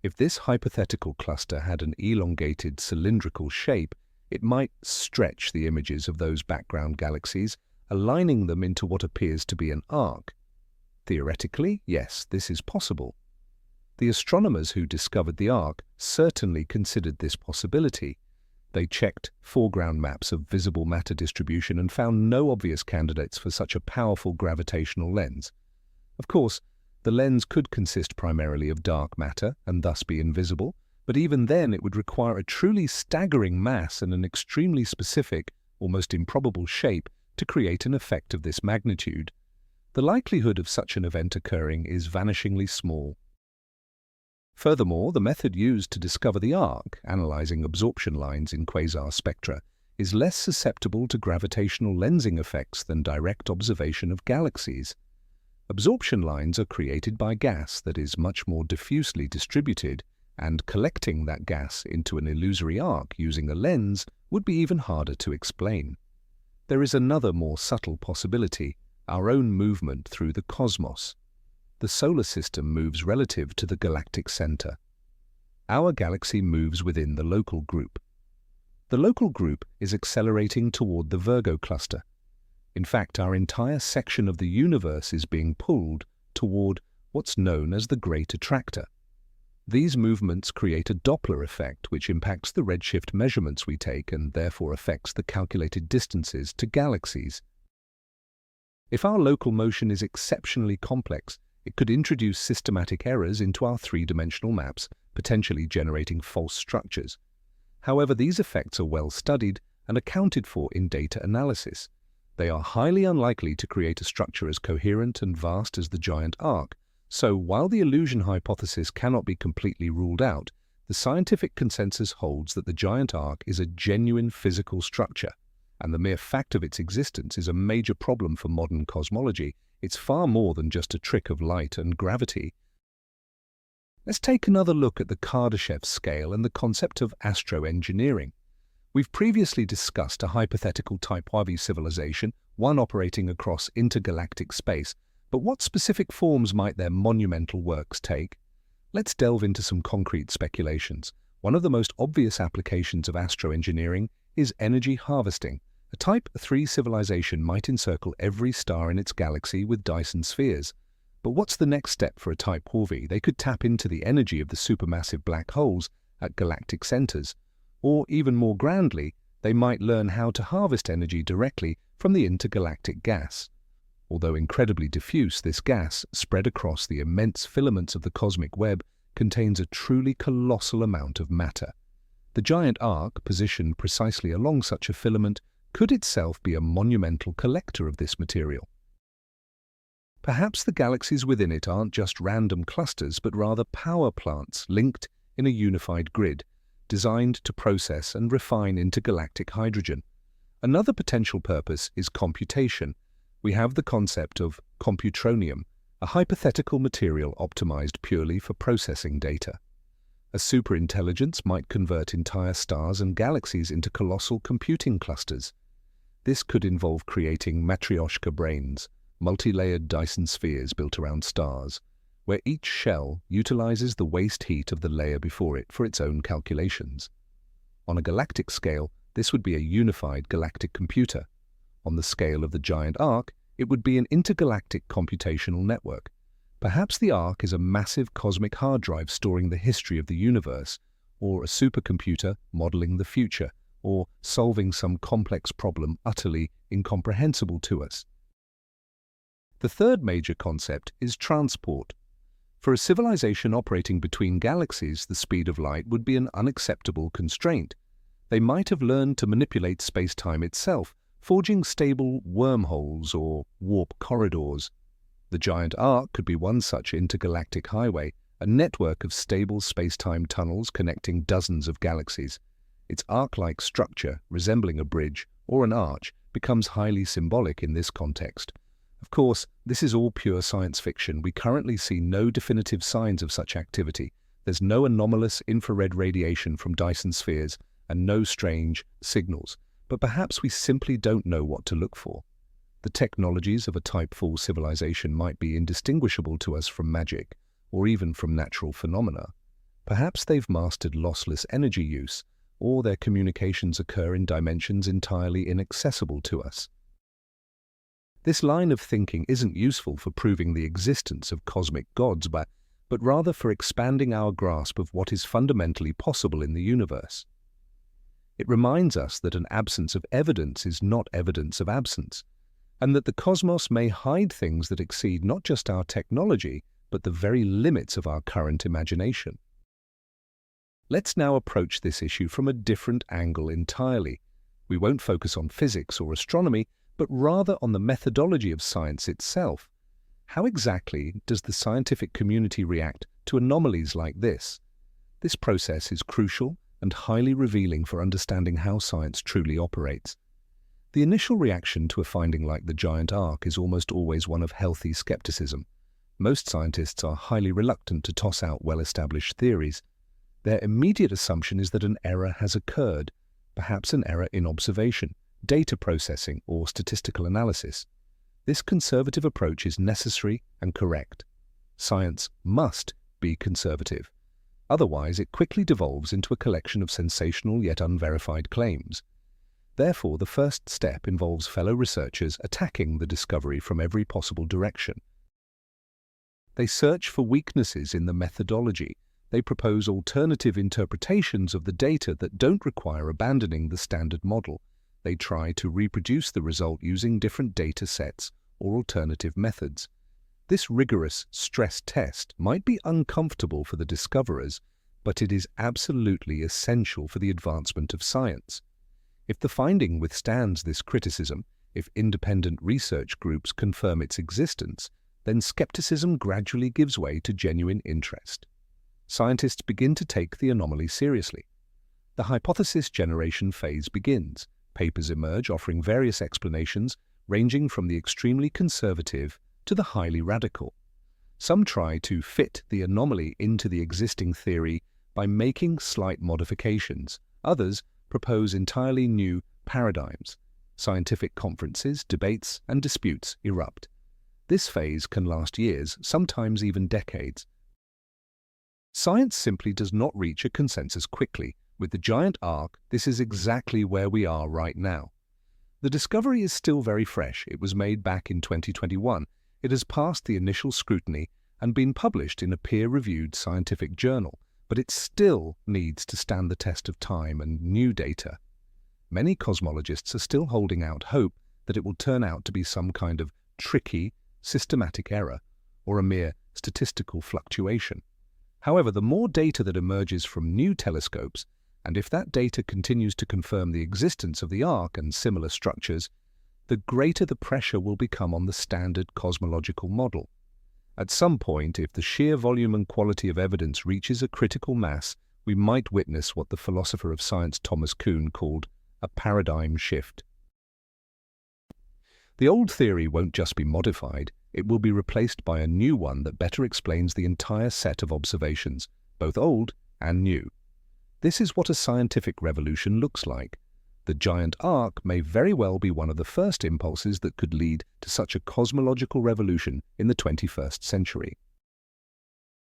If this hypothetical cluster had an elongated cylindrical shape, it might stretch the images of those background galaxies, aligning them into what appears to be an arc. Theoretically, yes, this is possible. The astronomers who discovered the arc certainly considered this possibility. They checked foreground maps of visible matter distribution and found no obvious candidates for such a powerful gravitational lens. Of course, the lens could consist primarily of dark matter and thus be invisible, but even then it would require a truly staggering mass and an extremely specific, almost improbable shape to create an effect of this magnitude. The likelihood of such an event occurring is vanishingly small. Furthermore, the method used to discover the arc, analyzing absorption lines in quasar spectra, is less susceptible to gravitational lensing effects than direct observation of galaxies. Absorption lines are created by gas that is much more diffusely distributed, and collecting that gas into an illusory arc using a lens would be even harder to explain. There is another more subtle possibility, our own movement through the cosmos. The solar system moves relative to the galactic center. Our galaxy moves within the local group. The local group is accelerating toward the Virgo cluster. In fact, our entire section of the universe is being pulled toward what's known as the Great Attractor. These movements create a Doppler effect which impacts the redshift measurements we take and therefore affects the calculated distances to galaxies. If our local motion is exceptionally complex, it could introduce systematic errors into our three-dimensional maps, potentially generating false structures. However, these effects are well studied and accounted for in data analysis. They are highly unlikely to create a structure as coherent and vast as the giant arc, so while the illusion hypothesis cannot be completely ruled out, the scientific consensus holds that the giant arc is a genuine physical structure, and the mere fact of its existence is a major problem for modern cosmology. It's far more than just a trick of light and gravity. Let's take another look at the Kardashev scale and the concept of astroengineering. We've previously discussed a hypothetical Type IV civilization, one operating across intergalactic space, but what specific forms might their monumental works take? Let's delve into some concrete speculations. One of the most obvious applications of astroengineering is energy harvesting. A Type III civilization might encircle every star in its galaxy with Dyson spheres. But what's the next step for a Type IV? They could tap into the energy of the supermassive black holes at galactic centers. Or, even more grandly, they might learn how to harvest energy directly from the intergalactic gas. Although incredibly diffuse, this gas, spread across the immense filaments of the cosmic web, contains a truly colossal amount of matter. The giant arc, positioned precisely along such a filament, could itself be a monumental collector of this material. Perhaps the galaxies within it aren't just random clusters, but rather power plants linked in a unified grid, designed to process and refine intergalactic hydrogen. Another potential purpose is computation. We have the concept of computronium, a hypothetical material optimized purely for processing data. A superintelligence might convert entire stars and galaxies into colossal computing clusters. This could involve creating matryoshka brains, multi-layered Dyson spheres built around stars, where each shell utilizes the waste heat of the layer before it for its own calculations. On a galactic scale, This would be a unified galactic computer. On the scale of the giant arc, it would be an intergalactic computational network. Perhaps the arc is a massive cosmic hard drive storing the history of the universe, or a supercomputer modeling the future, or solving some complex problem utterly incomprehensible to us. The third major concept is transport. For a civilization operating between galaxies, the speed of light would be an unacceptable constraint. They might have learned to manipulate space-time itself, forging stable wormholes or warp corridors. The giant arc could be one such intergalactic highway, a network of stable space-time tunnels connecting dozens of galaxies. Its arc-like structure, resembling a bridge or an arch, becomes highly symbolic in this context. Of course, this is all pure science fiction. We currently see no definitive signs of such activity. There's no anomalous infrared radiation from Dyson spheres and no strange signals. But perhaps we simply don't know what to look for. The technologies of a Type 4 civilization might be indistinguishable to us from magic, or even from natural phenomena. Perhaps they've mastered lossless energy use, or their communications occur in dimensions entirely inaccessible to us. This line of thinking isn't useful for proving the existence of cosmic gods, but rather for expanding our grasp of what is fundamentally possible in the universe. It reminds us that an absence of evidence is not evidence of absence, and that the cosmos may hide things that exceed not just our technology, but the very limits of our current imagination. Let's now approach this issue from a different angle entirely. We won't focus on physics or astronomy, but rather on the methodology of science itself. How exactly does the scientific community react to anomalies like this? This process is crucial and highly revealing for understanding how science truly operates. The initial reaction to a finding like the giant arc is almost always one of healthy skepticism. Most scientists are highly reluctant to toss out well-established theories. Their immediate assumption is that an error has occurred, perhaps an error in observation, data processing, or statistical analysis. This conservative approach is necessary and correct. Science must be conservative. Otherwise, it quickly devolves into a collection of sensational yet unverified claims. Therefore, the first step involves fellow researchers attacking the discovery from every possible direction. They search for weaknesses in the methodology. They propose alternative interpretations of the data that don't require abandoning the standard model. They try to reproduce the result using different data sets or alternative methods. This rigorous stress test might be uncomfortable for the discoverers, but it is absolutely essential for the advancement of science. If the finding withstands this criticism, if independent research groups confirm its existence, then skepticism gradually gives way to genuine interest. Scientists begin to take the anomaly seriously. The hypothesis generation phase begins. Papers emerge offering various explanations, ranging from the extremely conservative to the highly radical. Some try to fit the anomaly into the existing theory by making slight modifications. Others propose entirely new paradigms. Scientific conferences, debates, and disputes erupt. This phase can last years, sometimes even decades. Science simply does not reach a consensus quickly. With the giant arc, this is exactly where we are right now. The discovery is still very fresh. It was made back in 2021. It has passed the initial scrutiny and been published in a peer-reviewed scientific journal, but it still needs to stand the test of time and new data. Many cosmologists are still holding out hope that it will turn out to be some kind of tricky, systematic error or a mere statistical fluctuation. However, the more data that emerges from new telescopes, and if that data continues to confirm the existence of the arc and similar structures, the greater the pressure will become on the standard cosmological model. At some point, if the sheer volume and quality of evidence reaches a critical mass, we might witness what the philosopher of science Thomas Kuhn called a paradigm shift. The old theory won't just be modified, it will be replaced by a new one that better explains the entire set of observations, both old and new. This is what a scientific revolution looks like. The giant arc may very well be one of the first impulses that could lead to such a cosmological revolution in the 21st century.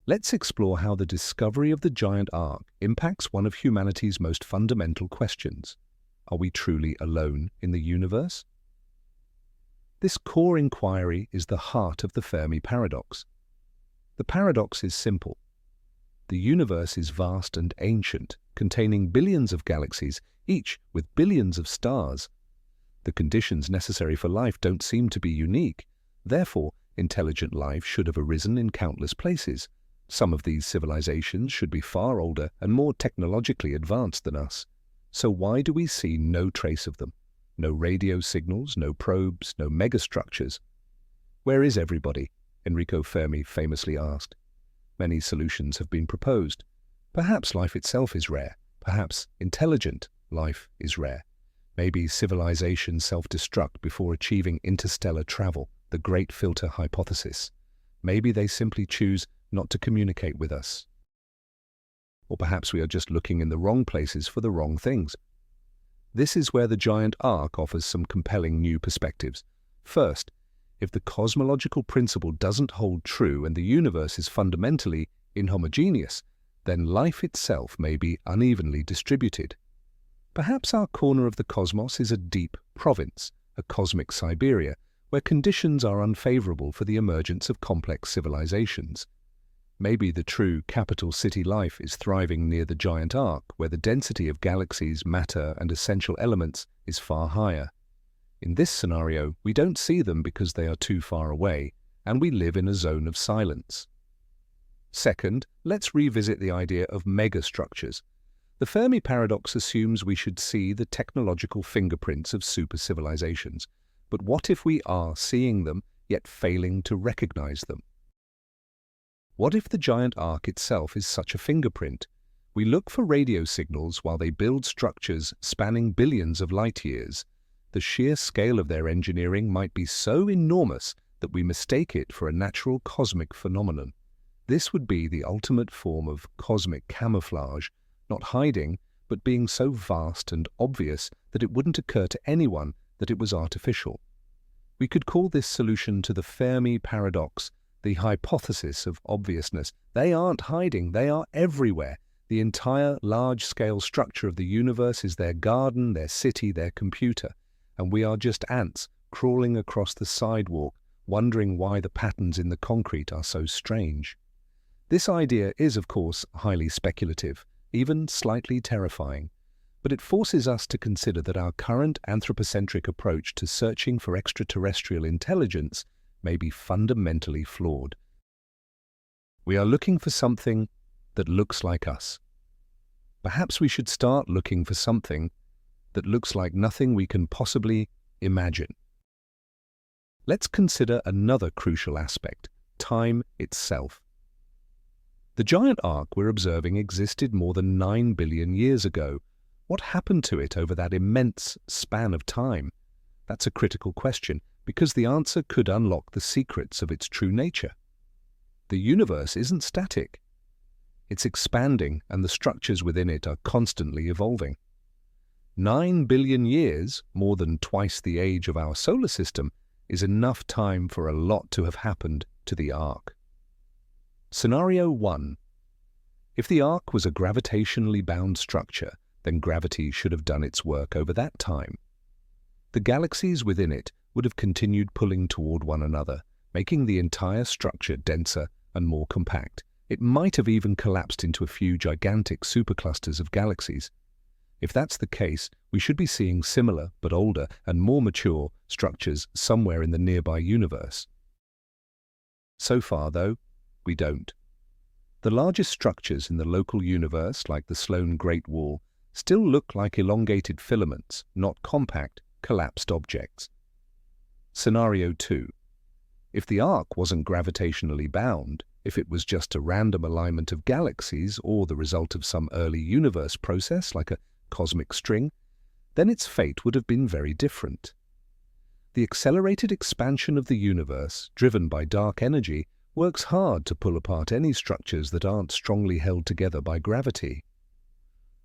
Let's explore how the discovery of the giant arc impacts one of humanity's most fundamental questions. Are we truly alone in the universe? This core inquiry is the heart of the Fermi paradox. The paradox is simple. The universe is vast and ancient, containing billions of galaxies, each with billions of stars. The conditions necessary for life don't seem to be unique. Therefore, intelligent life should have arisen in countless places. Some of these civilizations should be far older and more technologically advanced than us. So why do we see no trace of them? No radio signals, no probes, no megastructures. Where is everybody? Enrico Fermi famously asked. Many solutions have been proposed. Perhaps life itself is rare. Perhaps intelligent life is rare. Maybe civilizations self-destruct before achieving interstellar travel, the great filter hypothesis. Maybe they simply choose not to communicate with us. Or perhaps we are just looking in the wrong places for the wrong things. This is where the giant arc offers some compelling new perspectives. First, if the cosmological principle doesn't hold true and the universe is fundamentally inhomogeneous, then life itself may be unevenly distributed. Perhaps our corner of the cosmos is a deep province, a cosmic Siberia, where conditions are unfavorable for the emergence of complex civilizations. Maybe the true capital city life is thriving near the giant arc, where the density of galaxies, matter, and essential elements is far higher. In this scenario, we don't see them because they are too far away, and we live in a zone of silence. Second, let's revisit the idea of megastructures. The Fermi paradox assumes we should see the technological fingerprints of super-civilizations. But what if we are seeing them, yet failing to recognize them? What if the giant arc itself is such a fingerprint? We look for radio signals while they build structures spanning billions of light-years. The sheer scale of their engineering might be so enormous that we mistake it for a natural cosmic phenomenon. This would be the ultimate form of cosmic camouflage, not hiding, but being so vast and obvious that it wouldn't occur to anyone that it was artificial. We could call this solution to the Fermi paradox the hypothesis of obviousness. They aren't hiding, they are everywhere. The entire large-scale structure of the universe is their garden, their city, their computer. And we are just ants crawling across the sidewalk, wondering why the patterns in the concrete are so strange. This idea is, of course, highly speculative, even slightly terrifying, but it forces us to consider that our current anthropocentric approach to searching for extraterrestrial intelligence may be fundamentally flawed. We are looking for something that looks like us. Perhaps we should start looking for something that looks like nothing we can possibly imagine. Let's consider another crucial aspect: time itself. The giant arc we're observing existed more than 9 billion years ago. What happened to it over that immense span of time? That's a critical question, because the answer could unlock the secrets of its true nature. The universe isn't static. It's expanding, and the structures within it are constantly evolving. 9 billion years, more than twice the age of our solar system, is enough time for a lot to have happened to the arc. Scenario 1. If the arc was a gravitationally bound structure, then gravity should have done its work over that time. The galaxies within it would have continued pulling toward one another, making the entire structure denser and more compact. It might have even collapsed into a few gigantic superclusters of galaxies. If that's the case, we should be seeing similar, but older and more mature, structures somewhere in the nearby universe. So far, though, we don't. The largest structures in the local universe, like the Sloan Great Wall, still look like elongated filaments, not compact, collapsed objects. Scenario 2. If the arc wasn't gravitationally bound, if it was just a random alignment of galaxies or the result of some early universe process like a cosmic string, then its fate would have been very different. The accelerated expansion of the universe, driven by dark energy, works hard to pull apart any structures that aren't strongly held together by gravity.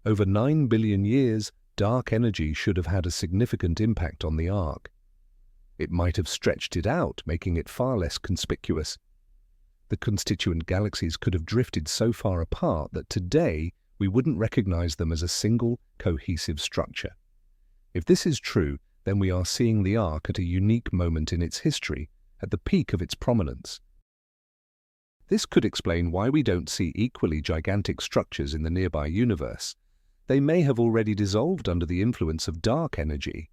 Over 9 billion years, dark energy should have had a significant impact on the arc. It might have stretched it out, making it far less conspicuous. The constituent galaxies could have drifted so far apart that today we wouldn't recognize them as a single, cohesive structure. If this is true, then we are seeing the arc at a unique moment in its history, at the peak of its prominence. This could explain why we don't see equally gigantic structures in the nearby universe. They may have already dissolved under the influence of dark energy.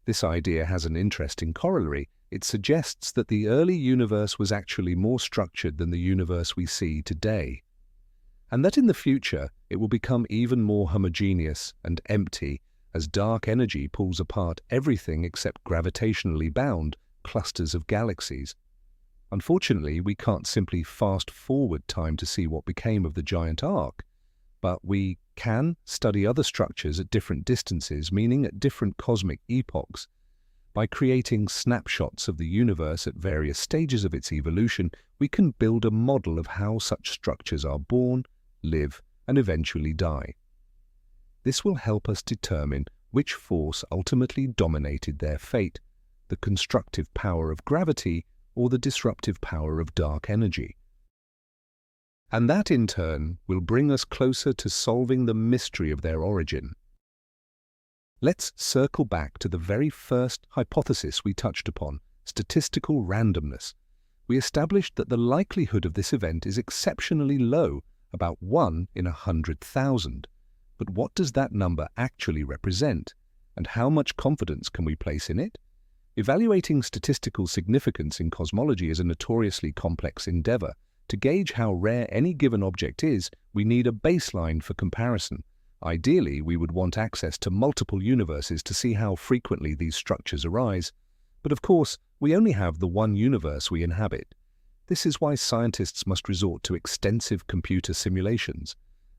This idea has an interesting corollary. It suggests that the early universe was actually more structured than the universe we see today, and that in the future it will become even more homogeneous and empty as dark energy pulls apart everything except gravitationally bound clusters of galaxies. Unfortunately, we can't simply fast-forward time to see what became of the giant arc, but we can study other structures at different distances, meaning at different cosmic epochs. By creating snapshots of the universe at various stages of its evolution, we can build a model of how such structures are born, live, and eventually die. This will help us determine which force ultimately dominated their fate, the constructive power of gravity or the disruptive power of dark energy. And that, in turn, will bring us closer to solving the mystery of their origin. Let's circle back to the very first hypothesis we touched upon, statistical randomness. We established that the likelihood of this event is exceptionally low, about 1 in 100,000. But what does that number actually represent, and how much confidence can we place in it? Evaluating statistical significance in cosmology is a notoriously complex endeavor. To gauge how rare any given object is, we need a baseline for comparison. Ideally, we would want access to multiple universes to see how frequently these structures arise. But of course, we only have the one universe we inhabit. This is why scientists must resort to extensive computer simulations.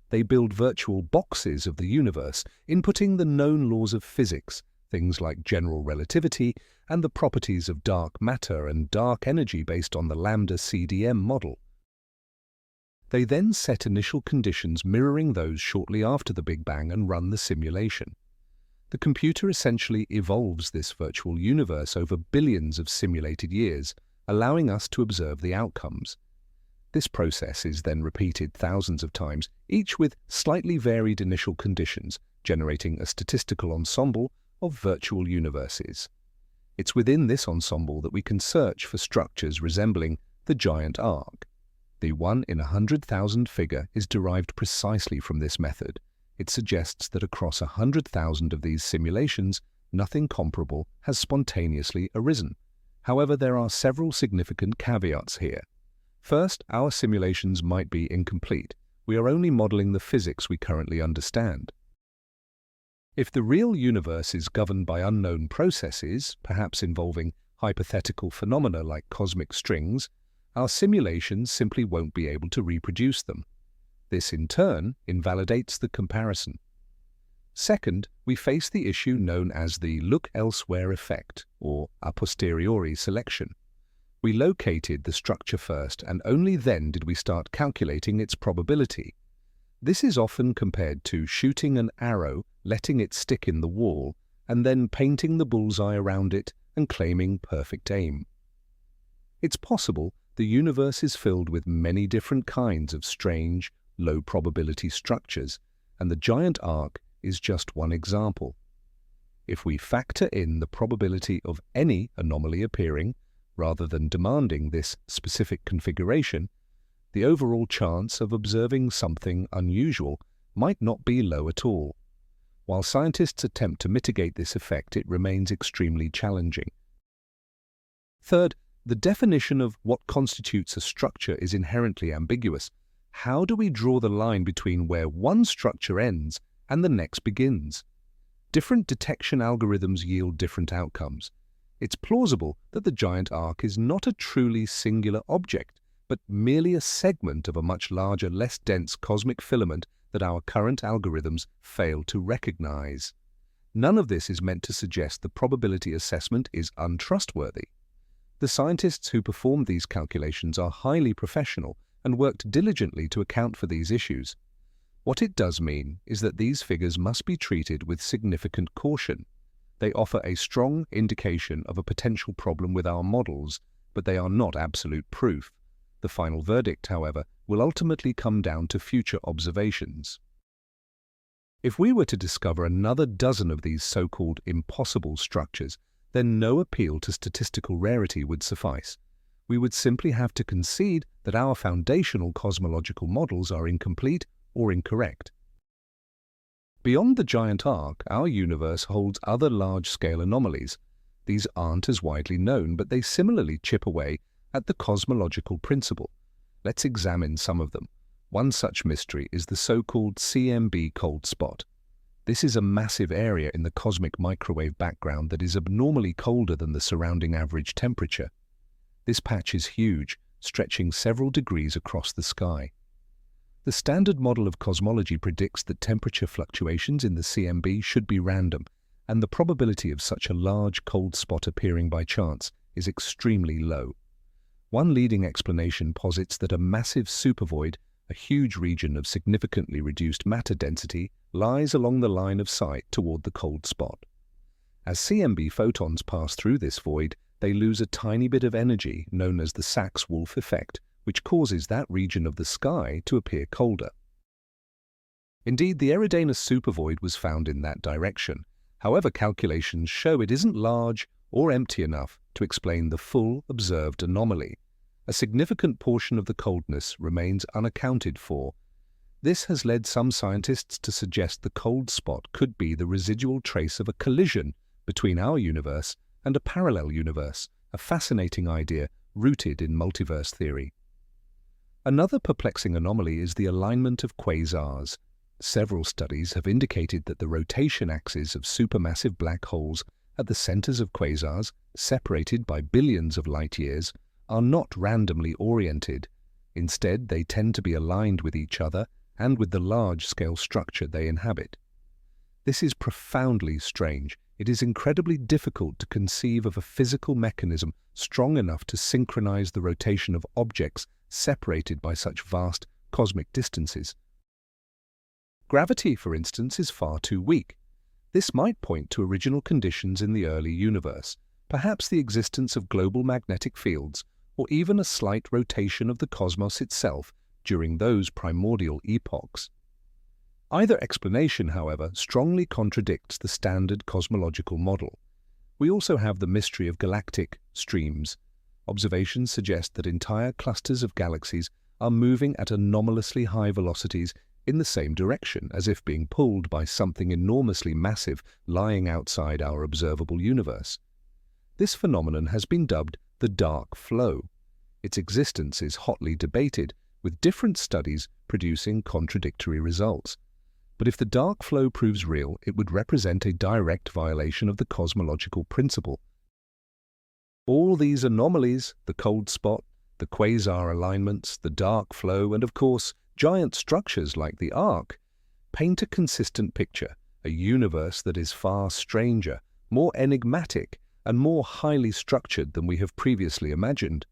They build virtual boxes of the universe, inputting the known laws of physics, things like general relativity, and the properties of dark matter and dark energy based on the lambda CDM model. They then set initial conditions mirroring those shortly after the Big Bang and run the simulation. The computer essentially evolves this virtual universe over billions of simulated years, allowing us to observe the outcomes. This process is then repeated thousands of times, each with slightly varied initial conditions, generating a statistical ensemble of virtual universes. It's within this ensemble that we can search for structures resembling the giant arc. The 1 in 100,000 figure is derived precisely from this method. It suggests that across 100,000 of these simulations, nothing comparable has spontaneously arisen. However, there are several significant caveats here. First, our simulations might be incomplete. We are only modeling the physics we currently understand. If the real universe is governed by unknown processes, perhaps involving hypothetical phenomena like cosmic strings, our simulations simply won't be able to reproduce them. This, in turn, invalidates the comparison. Second, we face the issue known as the look elsewhere effect, or a posteriori selection. We located the structure first, and only then did we start calculating its probability. This is often compared to shooting an arrow, letting it stick in the wall, and then painting the bullseye around it and claiming perfect aim. It's possible the universe is filled with many different kinds of strange, low-probability structures, and the giant arc is just one example. If we factor in the probability of any anomaly appearing, rather than demanding this specific configuration, the overall chance of observing something unusual might not be low at all. While scientists attempt to mitigate this effect, it remains extremely challenging. Third, the definition of what constitutes a structure is inherently ambiguous. How do we draw the line between where one structure ends and the next begins? Different detection algorithms yield different outcomes. It's plausible that the giant arc is not a truly singular object, but merely a segment of a much larger, less dense cosmic filament that our current algorithms fail to recognize. None of this is meant to suggest the probability assessment is untrustworthy. The scientists who performed these calculations are highly professional and worked diligently to account for these issues. What it does mean is that these figures must be treated with significant caution. They offer a strong indication of a potential problem with our models, but they are not absolute proof. The final verdict, however, will ultimately come down to future observations. If we were to discover another dozen of these so-called impossible structures, then no appeal to statistical rarity would suffice. We would simply have to concede that our foundational cosmological models are incomplete or incorrect. Beyond the giant arc, our universe holds other large-scale anomalies. These aren't as widely known, but they similarly chip away at the cosmological principle. Let's examine some of them. One such mystery is the so-called CMB cold spot. This is a massive area in the cosmic microwave background that is abnormally colder than the surrounding average temperature. This patch is huge, stretching several degrees across the sky. The standard model of cosmology predicts that temperature fluctuations in the CMB should be random, and the probability of such a large cold spot appearing by chance is extremely low. One leading explanation posits that a massive supervoid, a huge region of significantly reduced matter density, lies along the line of sight toward the cold spot. As CMB photons pass through this void, they lose a tiny bit of energy known as the Sachs-Wolf effect, which causes that region of the sky to appear colder. Indeed, the Eridanus supervoid was found in that direction. However, calculations show it isn't large or empty enough to explain the full observed anomaly. A significant portion of the coldness remains unaccounted for. This has led some scientists to suggest the cold spot could be the residual trace of a collision between our universe and a parallel universe, a fascinating idea rooted in multiverse theory. Another perplexing anomaly is the alignment of quasars. Several studies have indicated that the rotation axes of supermassive black holes at the centers of quasars, separated by billions of light-years, are not randomly oriented. Instead, they tend to be aligned with each other and with the large-scale structure they inhabit. This is profoundly strange. It is incredibly difficult to conceive of a physical mechanism strong enough to synchronize the rotation of objects separated by such vast cosmic distances. Gravity, for instance, is far too weak. This might point to original conditions in the early universe, perhaps the existence of global magnetic fields, or even a slight rotation of the cosmos itself during those primordial epochs. Either explanation, however, strongly contradicts the standard cosmological model. We also have the mystery of galactic streams. Observations suggest that entire clusters of galaxies are moving at anomalously high velocities in the same direction, as if being pulled by something enormously massive lying outside our observable universe. This phenomenon has been dubbed the dark flow. Its existence is hotly debated, with different studies producing contradictory results. But if the dark flow proves real, it would represent a direct violation of the cosmological principle. All these anomalies, the cold spot, the quasar alignments, the dark flow, and of course, giant structures like the arc, paint a consistent picture, a universe that is far stranger, more enigmatic, and more highly structured than we have previously imagined.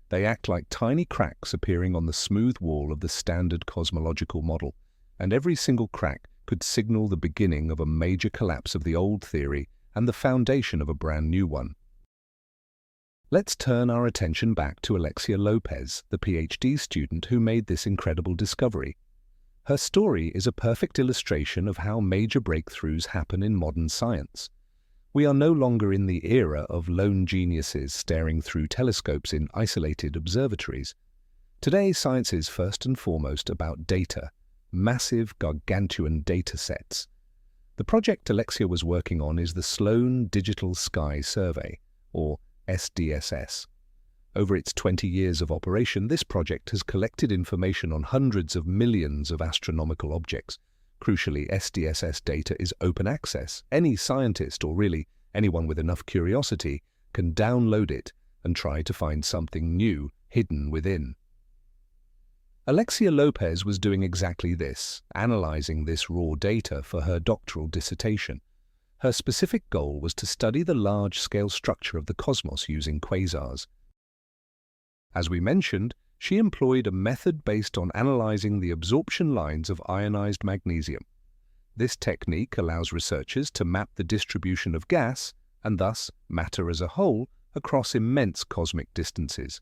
They act like tiny cracks appearing on the smooth wall of the standard cosmological model, and every single crack could signal the beginning of a major collapse of the old theory and the foundation of a brand new one. Let's turn our attention back to Alexia Lopez, the PhD student who made this incredible discovery. Her story is a perfect illustration of how major breakthroughs happen in modern science. We are no longer in the era of lone geniuses staring through telescopes in isolated observatories. Today, science is first and foremost about data, massive, gargantuan data sets. The project Alexia was working on is the Sloan Digital Sky Survey, or SDSS. Over its 20 years of operation, this project has collected information on hundreds of millions of astronomical objects. Crucially, SDSS data is open access. Any scientist, or really anyone with enough curiosity, can download it and try to find something new hidden within. Alexia Lopez was doing exactly this, analyzing this raw data for her doctoral dissertation. Her specific goal was to study the large-scale structure of the cosmos using quasars. As we mentioned, she employed a method based on analyzing the absorption lines of ionized magnesium. This technique allows researchers to map the distribution of gas, and thus matter as a whole, across immense cosmic distances.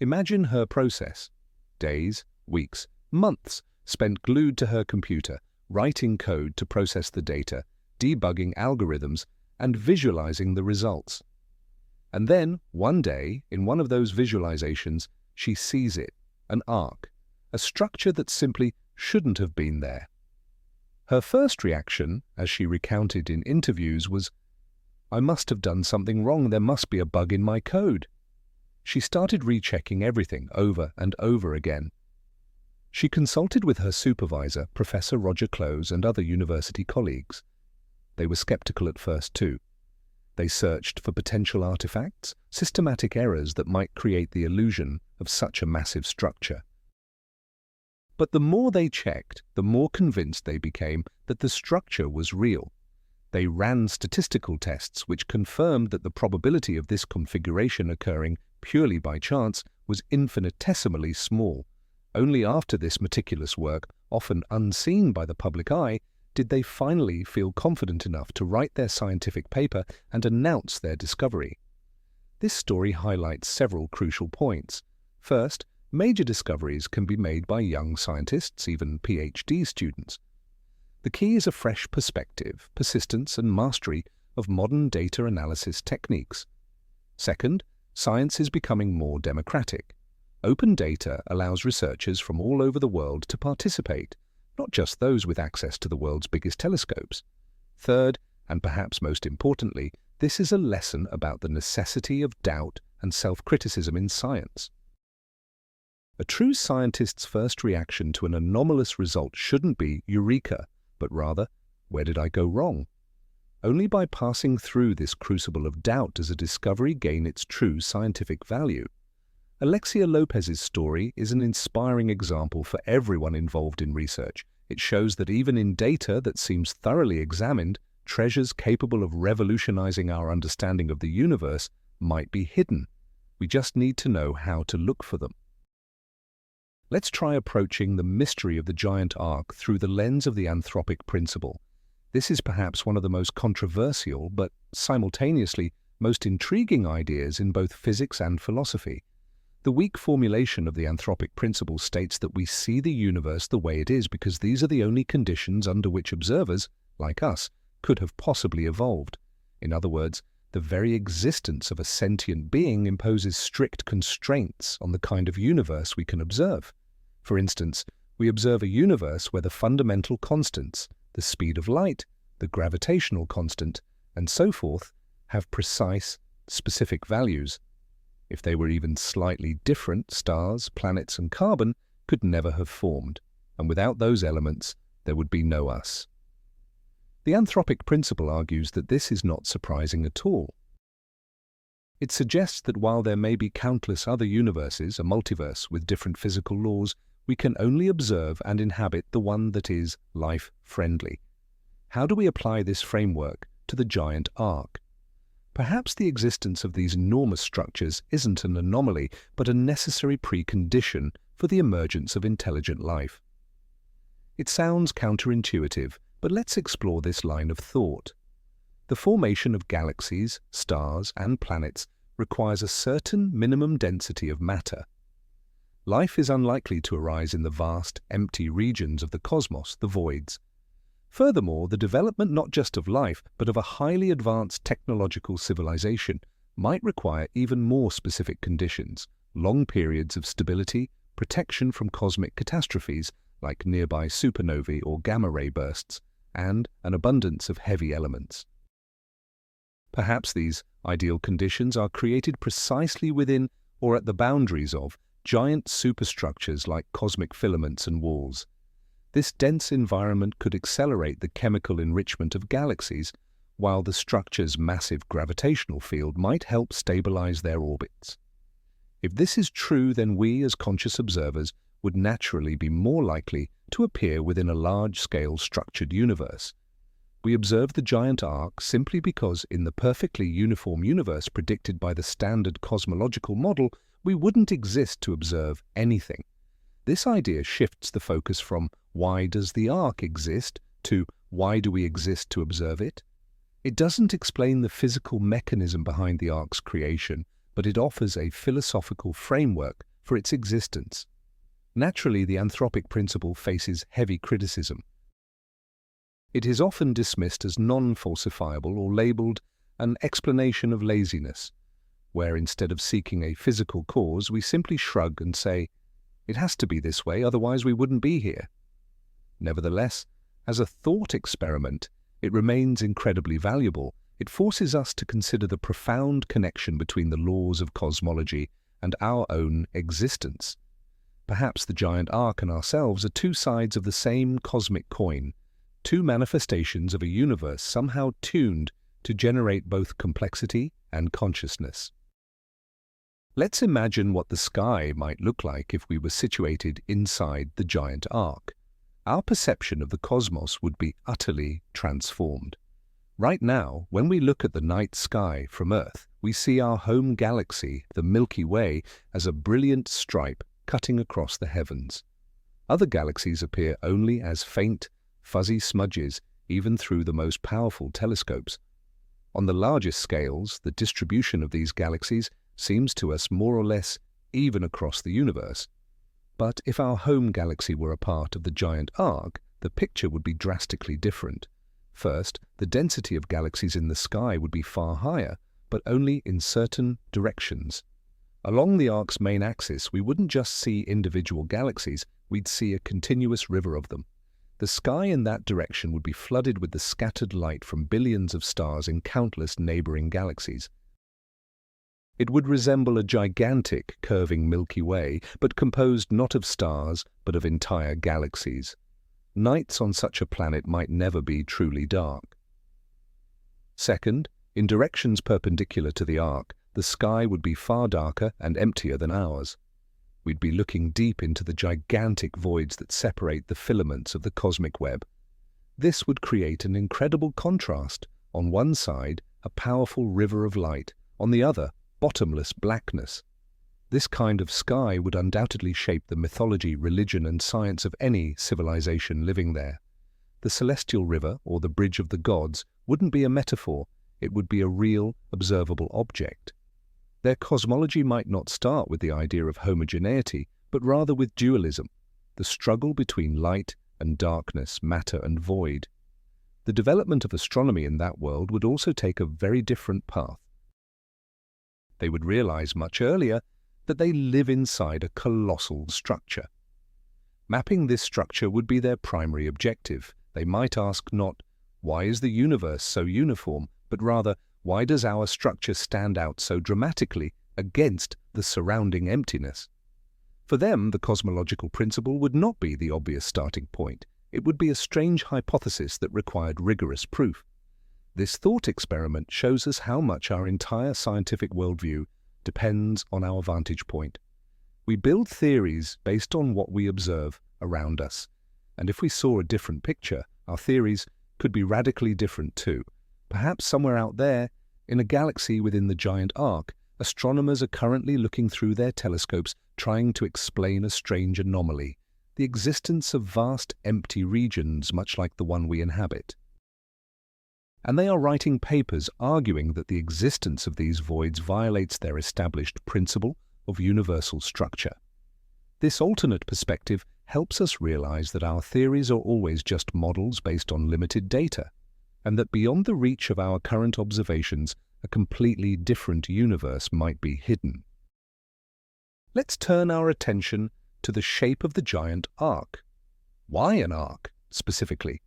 Imagine her process. Days, weeks, months spent glued to her computer, writing code to process the data, debugging algorithms, and visualizing the results. And then, one day, in one of those visualizations, she sees it, an arc, a structure that simply shouldn't have been there. Her first reaction, as she recounted in interviews, was, "I must have done something wrong, there must be a bug in my code." She started rechecking everything over and over again. She consulted with her supervisor, Professor Roger Close, and other university colleagues. They were skeptical at first too. They searched for potential artifacts, systematic errors that might create the illusion of such a massive structure. But the more they checked, the more convinced they became that the structure was real. They ran statistical tests which confirmed that the probability of this configuration occurring purely by chance was infinitesimally small. Only after this meticulous work, often unseen by the public eye, did they finally feel confident enough to write their scientific paper and announce their discovery. This story highlights several crucial points. First, major discoveries can be made by young scientists, even PhD students. The key is a fresh perspective, persistence, and mastery of modern data analysis techniques. Second, science is becoming more democratic. Open data allows researchers from all over the world to participate, not just those with access to the world's biggest telescopes. Third, and perhaps most importantly, this is a lesson about the necessity of doubt and self-criticism in science. A true scientist's first reaction to an anomalous result shouldn't be "Eureka!" but rather, "Where did I go wrong?" Only by passing through this crucible of doubt does a discovery gain its true scientific value. Alexia Lopez's story is an inspiring example for everyone involved in research. It shows that even in data that seems thoroughly examined, treasures capable of revolutionizing our understanding of the universe might be hidden. We just need to know how to look for them. Let's try approaching the mystery of the giant arc through the lens of the anthropic principle. This is perhaps one of the most controversial, but simultaneously most intriguing ideas in both physics and philosophy. The weak formulation of the anthropic principle states that we see the universe the way it is because these are the only conditions under which observers, like us, could have possibly evolved. In other words, the very existence of a sentient being imposes strict constraints on the kind of universe we can observe. For instance, we observe a universe where the fundamental constants, the speed of light, the gravitational constant, and so forth, have precise, specific values. If they were even slightly different, stars, planets, and carbon could never have formed, and without those elements, there would be no us. The anthropic principle argues that this is not surprising at all. It suggests that while there may be countless other universes, a multiverse with different physical laws, we can only observe and inhabit the one that is life-friendly. How do we apply this framework to the giant arc? Perhaps the existence of these enormous structures isn't an anomaly, but a necessary precondition for the emergence of intelligent life. It sounds counterintuitive, but let's explore this line of thought. The formation of galaxies, stars, and planets requires a certain minimum density of matter. Life is unlikely to arise in the vast, empty regions of the cosmos, the voids. Furthermore, the development not just of life, but of a highly advanced technological civilization might require even more specific conditions, long periods of stability, protection from cosmic catastrophes like nearby supernovae or gamma-ray bursts, and an abundance of heavy elements. Perhaps these ideal conditions are created precisely within or at the boundaries of giant superstructures like cosmic filaments and walls. This dense environment could accelerate the chemical enrichment of galaxies, while the structure's massive gravitational field might help stabilize their orbits. If this is true, then we, as conscious observers, would naturally be more likely to appear within a large-scale structured universe. We observe the giant arc simply because, in the perfectly uniform universe predicted by the standard cosmological model, we wouldn't exist to observe anything. This idea shifts the focus from "why does the arc exist?" to "why do we exist to observe it?" It doesn't explain the physical mechanism behind the arc's creation, but it offers a philosophical framework for its existence. Naturally, the anthropic principle faces heavy criticism. It is often dismissed as non-falsifiable or labeled an explanation of laziness, where instead of seeking a physical cause, we simply shrug and say, "It has to be this way, otherwise we wouldn't be here." Nevertheless, as a thought experiment, it remains incredibly valuable. It forces us to consider the profound connection between the laws of cosmology and our own existence. Perhaps the giant arc and ourselves are two sides of the same cosmic coin, two manifestations of a universe somehow tuned to generate both complexity and consciousness. Let's imagine what the sky might look like if we were situated inside the giant arc. Our perception of the cosmos would be utterly transformed. Right now, when we look at the night sky from Earth, we see our home galaxy, the Milky Way, as a brilliant stripe cutting across the heavens. Other galaxies appear only as faint, fuzzy smudges, even through the most powerful telescopes. On the largest scales, the distribution of these galaxies seems to us more or less even across the universe. But if our home galaxy were a part of the giant arc, the picture would be drastically different. First, the density of galaxies in the sky would be far higher, but only in certain directions. Along the arc's main axis, we wouldn't just see individual galaxies, we'd see a continuous river of them. The sky in that direction would be flooded with the scattered light from billions of stars in countless neighboring galaxies. It would resemble a gigantic, curving Milky Way, but composed not of stars, but of entire galaxies. Nights on such a planet might never be truly dark. Second, in directions perpendicular to the arc, the sky would be far darker and emptier than ours. We'd be looking deep into the gigantic voids that separate the filaments of the cosmic web. This would create an incredible contrast. On one side, a powerful river of light, on the other, bottomless blackness. This kind of sky would undoubtedly shape the mythology, religion, and science of any civilization living there. The celestial river, or the bridge of the gods, wouldn't be a metaphor, it would be a real, observable object. Their cosmology might not start with the idea of homogeneity, but rather with dualism, the struggle between light and darkness, matter and void. The development of astronomy in that world would also take a very different path. They would realize much earlier that they live inside a colossal structure. Mapping this structure would be their primary objective. They might ask not, "Why is the universe so uniform?" but rather, "Why does our structure stand out so dramatically against the surrounding emptiness?" For them, the cosmological principle would not be the obvious starting point. It would be a strange hypothesis that required rigorous proof. This thought experiment shows us how much our entire scientific worldview depends on our vantage point. We build theories based on what we observe around us, and if we saw a different picture, our theories could be radically different too. Perhaps somewhere out there, in a galaxy within the giant arc, astronomers are currently looking through their telescopes trying to explain a strange anomaly, the existence of vast empty regions much like the one we inhabit. And they are writing papers arguing that the existence of these voids violates their established principle of universal structure. This alternate perspective helps us realize that our theories are always just models based on limited data, and that beyond the reach of our current observations, a completely different universe might be hidden. Let's turn our attention to the shape of the giant arc. Why an arc, specifically?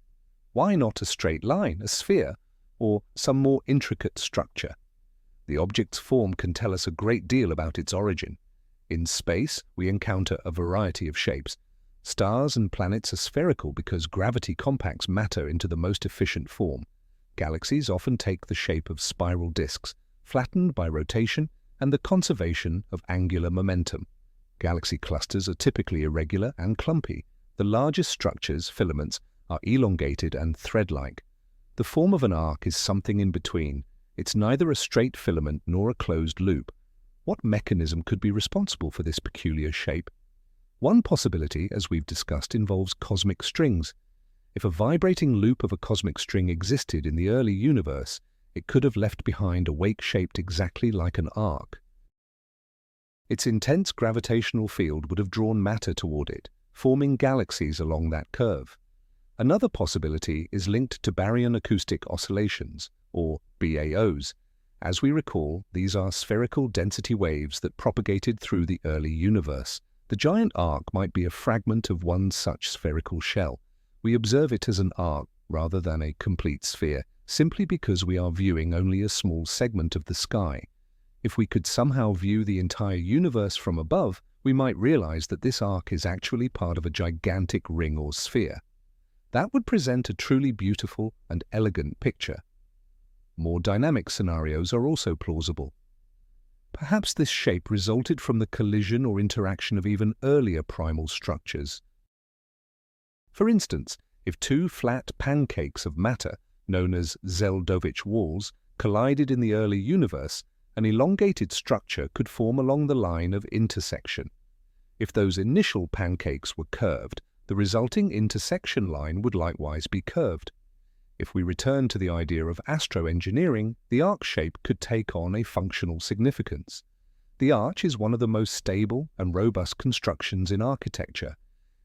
Why not a straight line, a sphere, or some more intricate structure? The object's form can tell us a great deal about its origin. In space, we encounter a variety of shapes. Stars and planets are spherical because gravity compacts matter into the most efficient form. Galaxies often take the shape of spiral disks, flattened by rotation and the conservation of angular momentum. Galaxy clusters are typically irregular and clumpy. The largest structures, filaments, are elongated and thread-like. The form of an arc is something in between. It's neither a straight filament nor a closed loop. What mechanism could be responsible for this peculiar shape? One possibility, as we've discussed, involves cosmic strings. If a vibrating loop of a cosmic string existed in the early universe, it could have left behind a wake shaped exactly like an arc. Its intense gravitational field would have drawn matter toward it, forming galaxies along that curve. Another possibility is linked to baryon acoustic oscillations, or BAOs. As we recall, these are spherical density waves that propagated through the early universe. The giant arc might be a fragment of one such spherical shell. We observe it as an arc rather than a complete sphere, simply because we are viewing only a small segment of the sky. If we could somehow view the entire universe from above, we might realize that this arc is actually part of a gigantic ring or sphere. That would present a truly beautiful and elegant picture. More dynamic scenarios are also plausible. Perhaps this shape resulted from the collision or interaction of even earlier primal structures. For instance, if two flat pancakes of matter, known as Zeldovich walls, collided in the early universe, an elongated structure could form along the line of intersection. If those initial pancakes were curved, the resulting intersection line would likewise be curved. If we return to the idea of astroengineering, the arc shape could take on a functional significance. The arch is one of the most stable and robust constructions in architecture.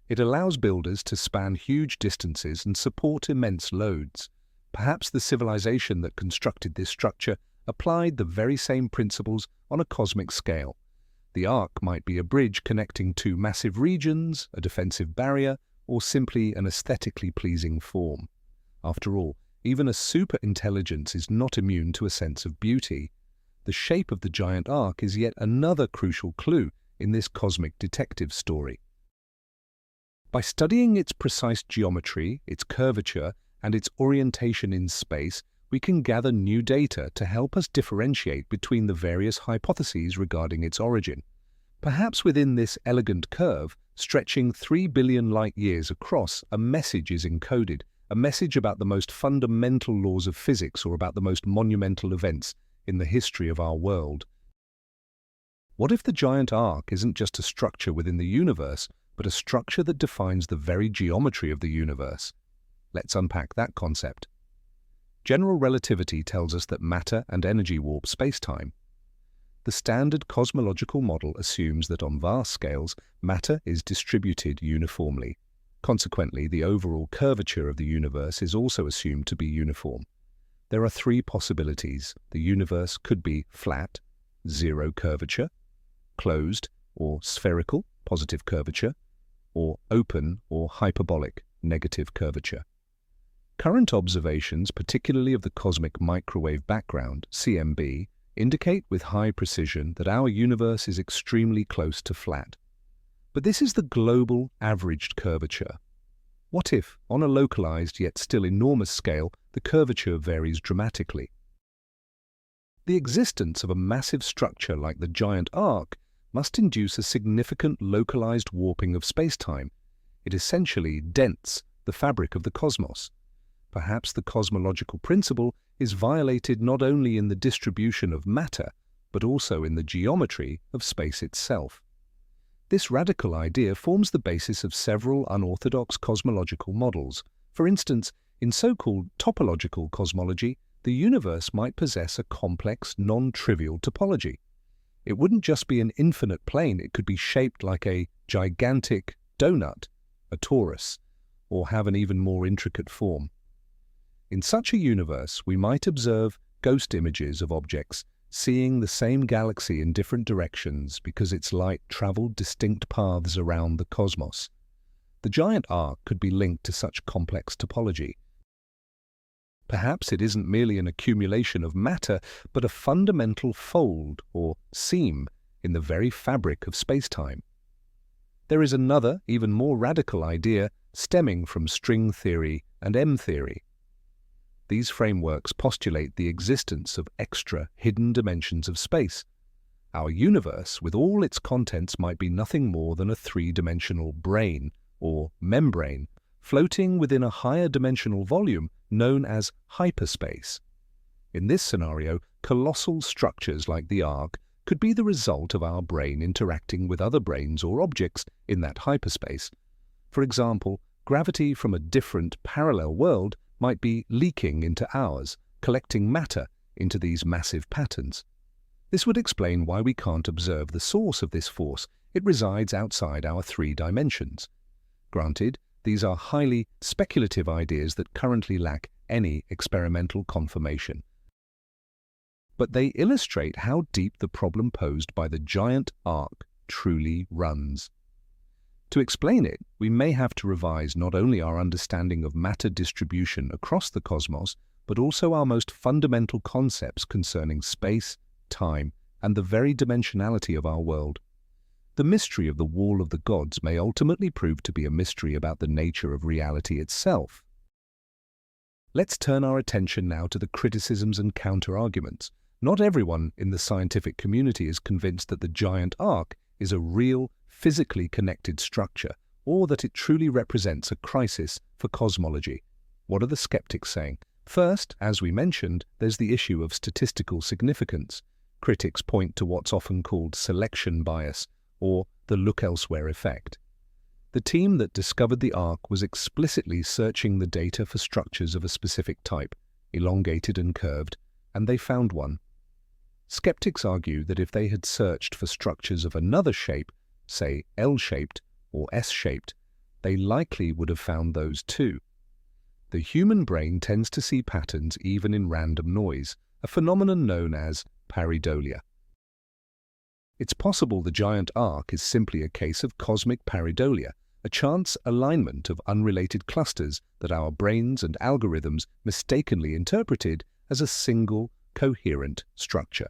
It allows builders to span huge distances and support immense loads. Perhaps the civilization that constructed this structure applied the very same principles on a cosmic scale. The arc might be a bridge connecting two massive regions, a defensive barrier, or simply an aesthetically pleasing form. After all, even a super-intelligence is not immune to a sense of beauty. The shape of the giant arc is yet another crucial clue in this cosmic detective story. By studying its precise geometry, its curvature, and its orientation in space, we can gather new data to help us differentiate between the various hypotheses regarding its origin. Perhaps within this elegant curve, stretching 3 billion light-years across, a message is encoded, a message about the most fundamental laws of physics or about the most monumental events in the history of our world. What if the giant arc isn't just a structure within the universe, but a structure that defines the very geometry of the universe? Let's unpack that concept. General relativity tells us that matter and energy warp spacetime. The standard cosmological model assumes that on vast scales, matter is distributed uniformly. Consequently, the overall curvature of the universe is also assumed to be uniform. There are three possibilities. The universe could be flat, zero curvature, closed or spherical, positive curvature, or open or hyperbolic, negative curvature. Current observations, particularly of the cosmic microwave background, CMB, indicate with high precision that our universe is extremely close to flat. But this is the global averaged curvature. What if, on a localized yet still enormous scale, the curvature varies dramatically? The existence of a massive structure like the giant arc must induce a significant localized warping of spacetime. It essentially dents the fabric of the cosmos. Perhaps the cosmological principle is violated not only in the distribution of matter, but also in the geometry of space itself. This radical idea forms the basis of several unorthodox cosmological models. For instance, in so-called topological cosmology, the universe might possess a complex, non-trivial topology. It wouldn't just be an infinite plane, it could be shaped like a gigantic donut, a torus, or have an even more intricate form. In such a universe, we might observe ghost images of objects seeing the same galaxy in different directions because its light traveled distinct paths around the cosmos. The giant arc could be linked to such complex topology. Perhaps it isn't merely an accumulation of matter, but a fundamental fold or seam in the very fabric of spacetime. There is another, even more radical idea stemming from string theory and M theory. These frameworks postulate the existence of extra, hidden dimensions of space. Our universe, with all its contents, might be nothing more than a three-dimensional brane, or membrane, floating within a higher dimensional volume known as hyperspace. In this scenario, colossal structures like the arc could be the result of our brain interacting with other brains or objects in that hyperspace. For example, gravity from a different parallel world might be leaking into ours, collecting matter into these massive patterns. This would explain why we can't observe the source of this force. It resides outside our three dimensions. Granted, these are highly speculative ideas that currently lack any experimental confirmation. But they illustrate how deep the problem posed by the giant arc truly runs. To explain it, we may have to revise not only our understanding of matter distribution across the cosmos, but also our most fundamental concepts concerning space, time, and the very dimensionality of our world. The mystery of the Wall of the Gods may ultimately prove to be a mystery about the nature of reality itself. Let's turn our attention now to the criticisms and counter-arguments. Not everyone in the scientific community is convinced that the giant arc is a real, physically connected structure, or that it truly represents a crisis for cosmology. What are the skeptics saying? First, as we mentioned, there's the issue of statistical significance. Critics point to what's often called selection bias, or the look elsewhere effect. The team that discovered the arc was explicitly searching the data for structures of a specific type, elongated and curved, and they found one. Skeptics argue that if they had searched for structures of another shape, say L-shaped or S-shaped, they likely would have found those too. The human brain tends to see patterns even in random noise, a phenomenon known as pareidolia. It's possible the giant arc is simply a case of cosmic pareidolia, a chance alignment of unrelated clusters that our brains and algorithms mistakenly interpreted as a single, coherent structure.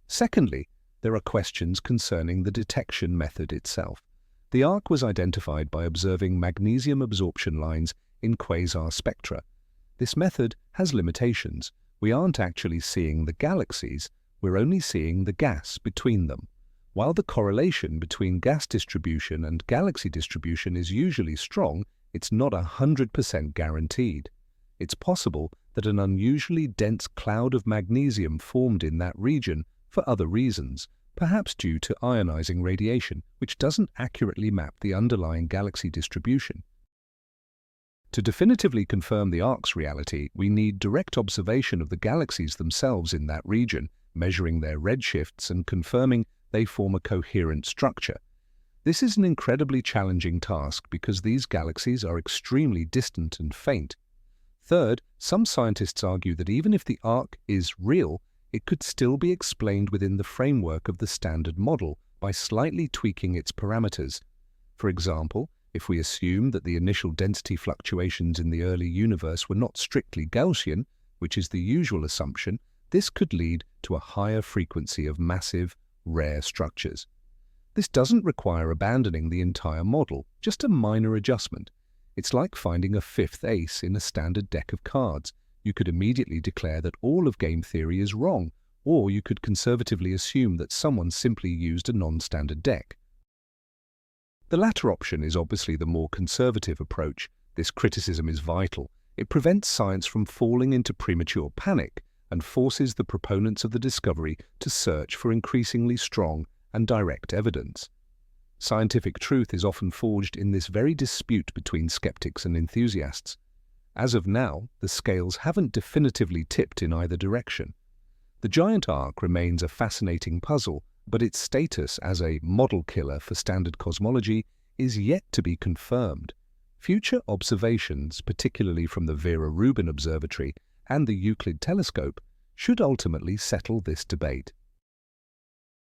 Secondly, there are questions concerning the detection method itself. The arc was identified by observing magnesium absorption lines in quasar spectra. This method has limitations. We aren't actually seeing the galaxies, we're only seeing the gas between them. While the correlation between gas distribution and galaxy distribution is usually strong, it's not 100% guaranteed. It's possible that an unusually dense cloud of magnesium formed in that region for other reasons, perhaps due to ionizing radiation, which doesn't accurately map the underlying galaxy distribution. To definitively confirm the arc's reality, we need direct observation of the galaxies themselves in that region, measuring their redshifts and confirming they form a coherent structure. This is an incredibly challenging task because these galaxies are extremely distant and faint. Third, some scientists argue that even if the arc is real, it could still be explained within the framework of the standard model by slightly tweaking its parameters. For example, if we assume that the initial density fluctuations in the early universe were not strictly Gaussian, which is the usual assumption, this could lead to a higher frequency of massive, rare structures. This doesn't require abandoning the entire model, just a minor adjustment. It's like finding a fifth ace in a standard deck of cards. You could immediately declare that all of game theory is wrong, or you could conservatively assume that someone simply used a non-standard deck. The latter option is obviously the more conservative approach. This criticism is vital. It prevents science from falling into premature panic and forces the proponents of the discovery to search for increasingly strong and direct evidence. Scientific truth is often forged in this very dispute between skeptics and enthusiasts. As of now, the scales haven't definitively tipped in either direction. The giant arc remains a fascinating puzzle, but its status as a model killer for standard cosmology is yet to be confirmed. Future observations, particularly from the Vera Rubin Observatory and the Euclid telescope, should ultimately settle this debate.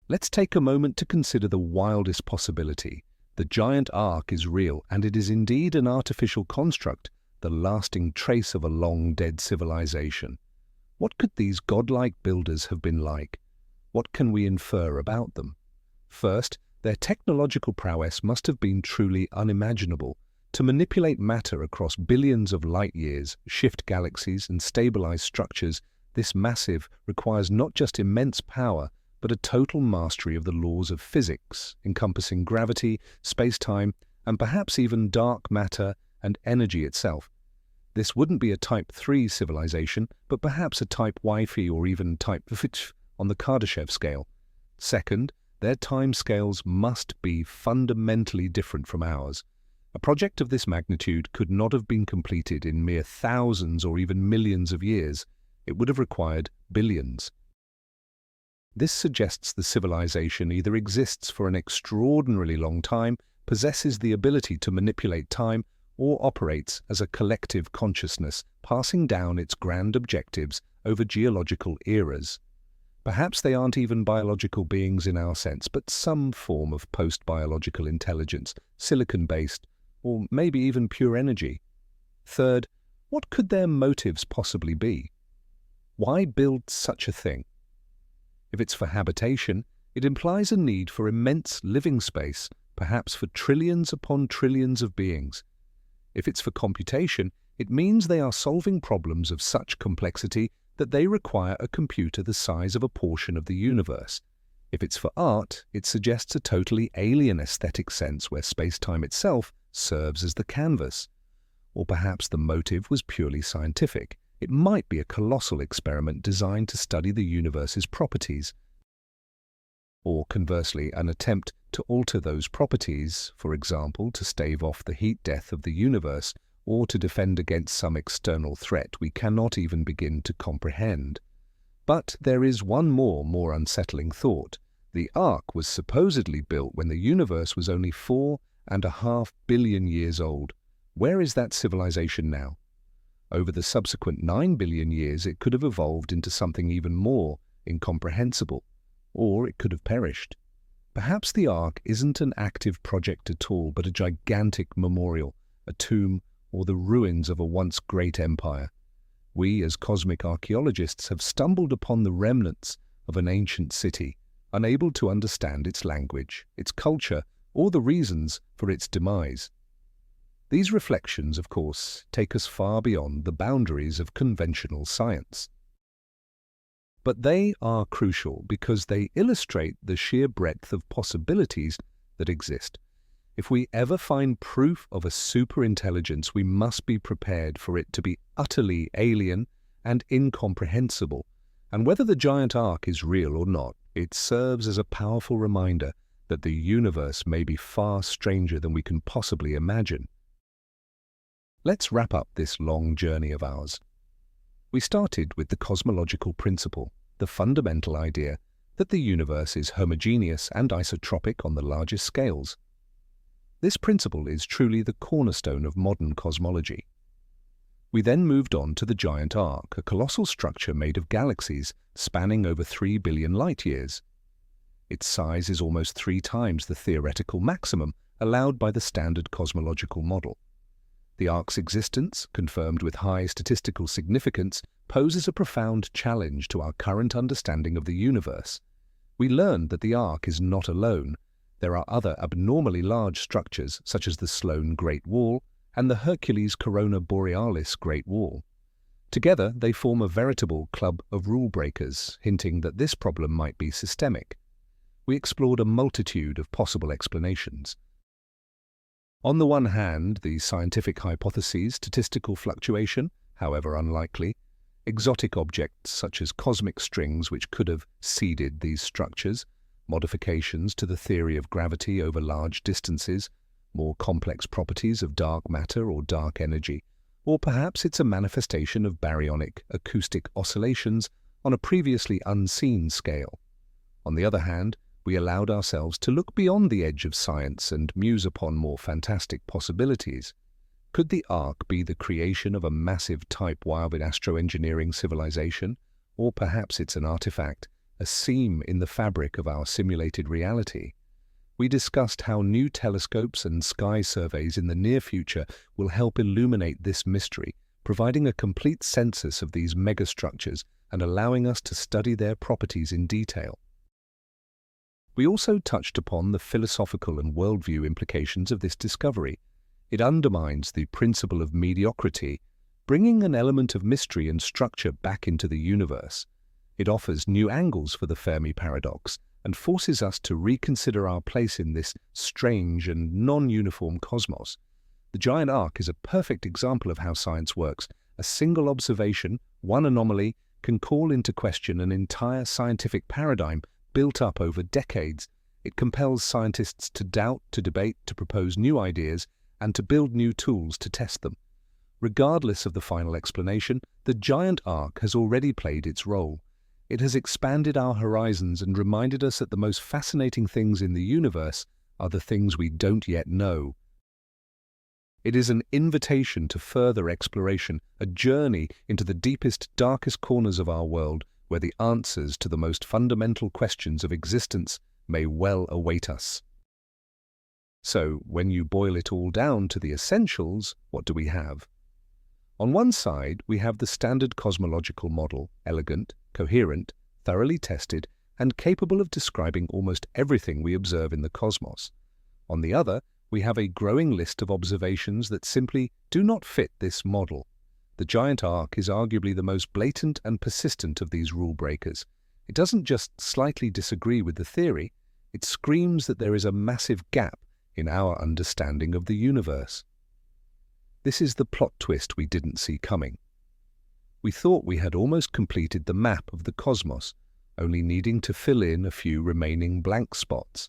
Let's take a moment to consider the wildest possibility. The giant arc is real, and it is indeed an artificial construct, the lasting trace of a long-dead civilization. What could these godlike builders have been like? What can we infer about them? First, their technological prowess must have been truly unimaginable. To manipulate matter across billions of light-years, shift galaxies, and stabilize structures, this massive requires not just immense power, but a total mastery of the laws of physics, encompassing gravity, space-time, and perhaps even dark matter and energy itself. This wouldn't be a Type 3 civilization, but perhaps a Type Wi-Fi or even Type Vich on the Kardashev scale. Second, their timescales must be fundamentally different from ours. A project of this magnitude could not have been completed in mere thousands or even millions of years. It would have required billions. This suggests the civilization either exists for an extraordinarily long time, possesses the ability to manipulate time, or operates as a collective consciousness, passing down its grand objectives over geological eras. Perhaps they aren't even biological beings in our sense, but some form of post-biological intelligence, silicon-based, or maybe even pure energy. Third, what could their motives possibly be? Why build such a thing? If it's for habitation, it implies a need for immense living space, perhaps for trillions upon trillions of beings. If it's for computation, it means they are solving problems of such complexity that they require a computer the size of a portion of the universe. If it's for art, it suggests a totally alien aesthetic sense where space-time itself serves as the canvas. Or perhaps the motive was purely scientific. It might be a colossal experiment designed to study the universe's properties. Or conversely, an attempt to alter those properties, for example, to stave off the heat death of the universe, or to defend against some external threat we cannot even begin to comprehend. But there is one more unsettling thought. The Ark was supposedly built when the universe was only 4.5 billion years old. Where is that civilization now? Over the subsequent 9 billion years, it could have evolved into something even more incomprehensible, or it could have perished. Perhaps the Ark isn't an active project at all, but a gigantic memorial, a tomb, or the ruins of a once great empire. We, as cosmic archaeologists, have stumbled upon the remnants of an ancient city, unable to understand its language, its culture, or the reasons for its demise. These reflections, of course, take us far beyond the boundaries of conventional science. But they are crucial because they illustrate the sheer breadth of possibilities that exist. If we ever find proof of a superintelligence, we must be prepared for it to be utterly alien and incomprehensible. And whether the giant ark is real or not, it serves as a powerful reminder that the universe may be far stranger than we can possibly imagine. Let's wrap up this long journey of ours. We started with the cosmological principle, the fundamental idea that the universe is homogeneous and isotropic on the largest scales. This principle is truly the cornerstone of modern cosmology. We then moved on to the giant ark, a colossal structure made of galaxies spanning over 3 billion light-years. Its size is almost 3 times the theoretical maximum allowed by the standard cosmological model. The ark's existence, confirmed with high statistical significance, poses a profound challenge to our current understanding of the universe. We learned that the ark is not alone. There are other abnormally large structures, such as the Sloan Great Wall and the Hercules Borealis Great Wall. Together, they form a veritable club of rule-breakers, hinting that this problem might be systemic. We explored a multitude of possible explanations. On the one hand, the scientific hypotheses, statistical fluctuation, however unlikely, exotic objects such as cosmic strings which could have seeded these structures, modifications to the theory of gravity over large distances, more complex properties of dark matter or dark energy, or perhaps it's a manifestation of baryonic acoustic oscillations on a previously unseen scale. On the other hand, we allowed ourselves to look beyond the edge of science and muse upon more fantastic possibilities. Could the Ark be the creation of a massive Type Y astroengineering civilization? Or perhaps it's an artifact, a seam in the fabric of our simulated reality? We discussed how new telescopes and sky surveys in the near future will help illuminate this mystery, providing a complete census of these megastructures and allowing us to study their properties in detail. We also touched upon the philosophical and worldview implications of this discovery. It undermines the principle of mediocrity, bringing an element of mystery and structure back into the universe. It offers new angles for the Fermi paradox and forces us to reconsider our place in this strange and non-uniform cosmos. The giant ark is a perfect example of how science works. A single observation, one anomaly, can call into question an entire scientific paradigm built up over decades. It compels scientists to doubt, to debate, to propose new ideas, and to build new tools to test them. Regardless of the final explanation, the giant ark has already played its role. It has expanded our horizons and reminded us that the most fascinating things in the universe are the things we don't yet know. It is an invitation to further exploration, a journey into the deepest, darkest corners of our world, where the answers to the most fundamental questions of existence may well await us. So, when you boil it all down to the essentials, what do we have? On one side, we have the standard cosmological model, elegant, coherent, thoroughly tested, and capable of describing almost everything we observe in the cosmos. On the other, we have a growing list of observations that simply do not fit this model. The giant arc is arguably the most blatant and persistent of these rule breakers. It doesn't just slightly disagree with the theory, it screams that there is a massive gap in our understanding of the universe. This is the plot twist we didn't see coming. We thought we had almost completed the map of the cosmos, only needing to fill in a few remaining blank spots.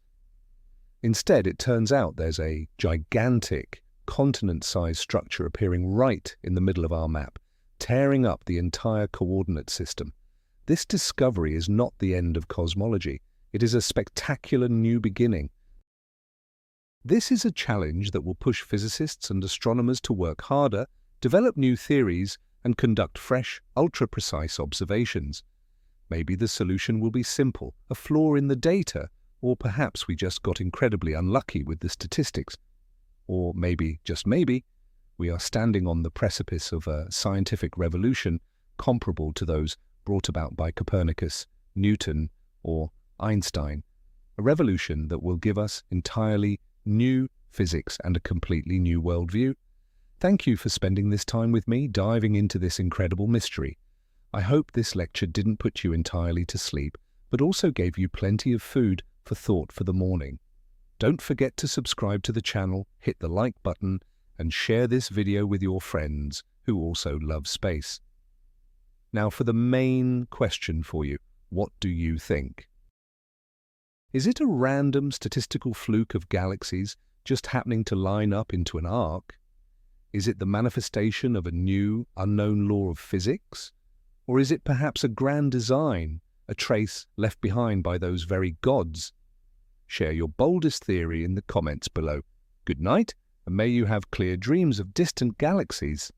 Instead, it turns out there's a gigantic, continent-sized structure appearing right in the middle of our map, tearing up the entire coordinate system. This discovery is not the end of cosmology. It is a spectacular new beginning. This is a challenge that will push physicists and astronomers to work harder, develop new theories, and conduct fresh, ultra-precise observations. Maybe the solution will be simple, a flaw in the data, or perhaps we just got incredibly unlucky with the statistics. Or maybe, just maybe, we are standing on the precipice of a scientific revolution comparable to those brought about by Copernicus, Newton, or Einstein. A revolution that will give us entirely new physics and a completely new worldview. Thank you for spending this time with me diving into this incredible mystery. I hope this lecture didn't put you entirely to sleep, but also gave you plenty of food for thought for the morning. Don't forget to subscribe to the channel, hit the like button, and share this video with your friends who also love space. Now for the main question for you, what do you think? Is it a random statistical fluke of galaxies just happening to line up into an arc? Is it the manifestation of a new, unknown law of physics? Or is it perhaps a grand design, a trace left behind by those very gods? Share your boldest theory in the comments below. Good night, and may you have clear dreams of distant galaxies.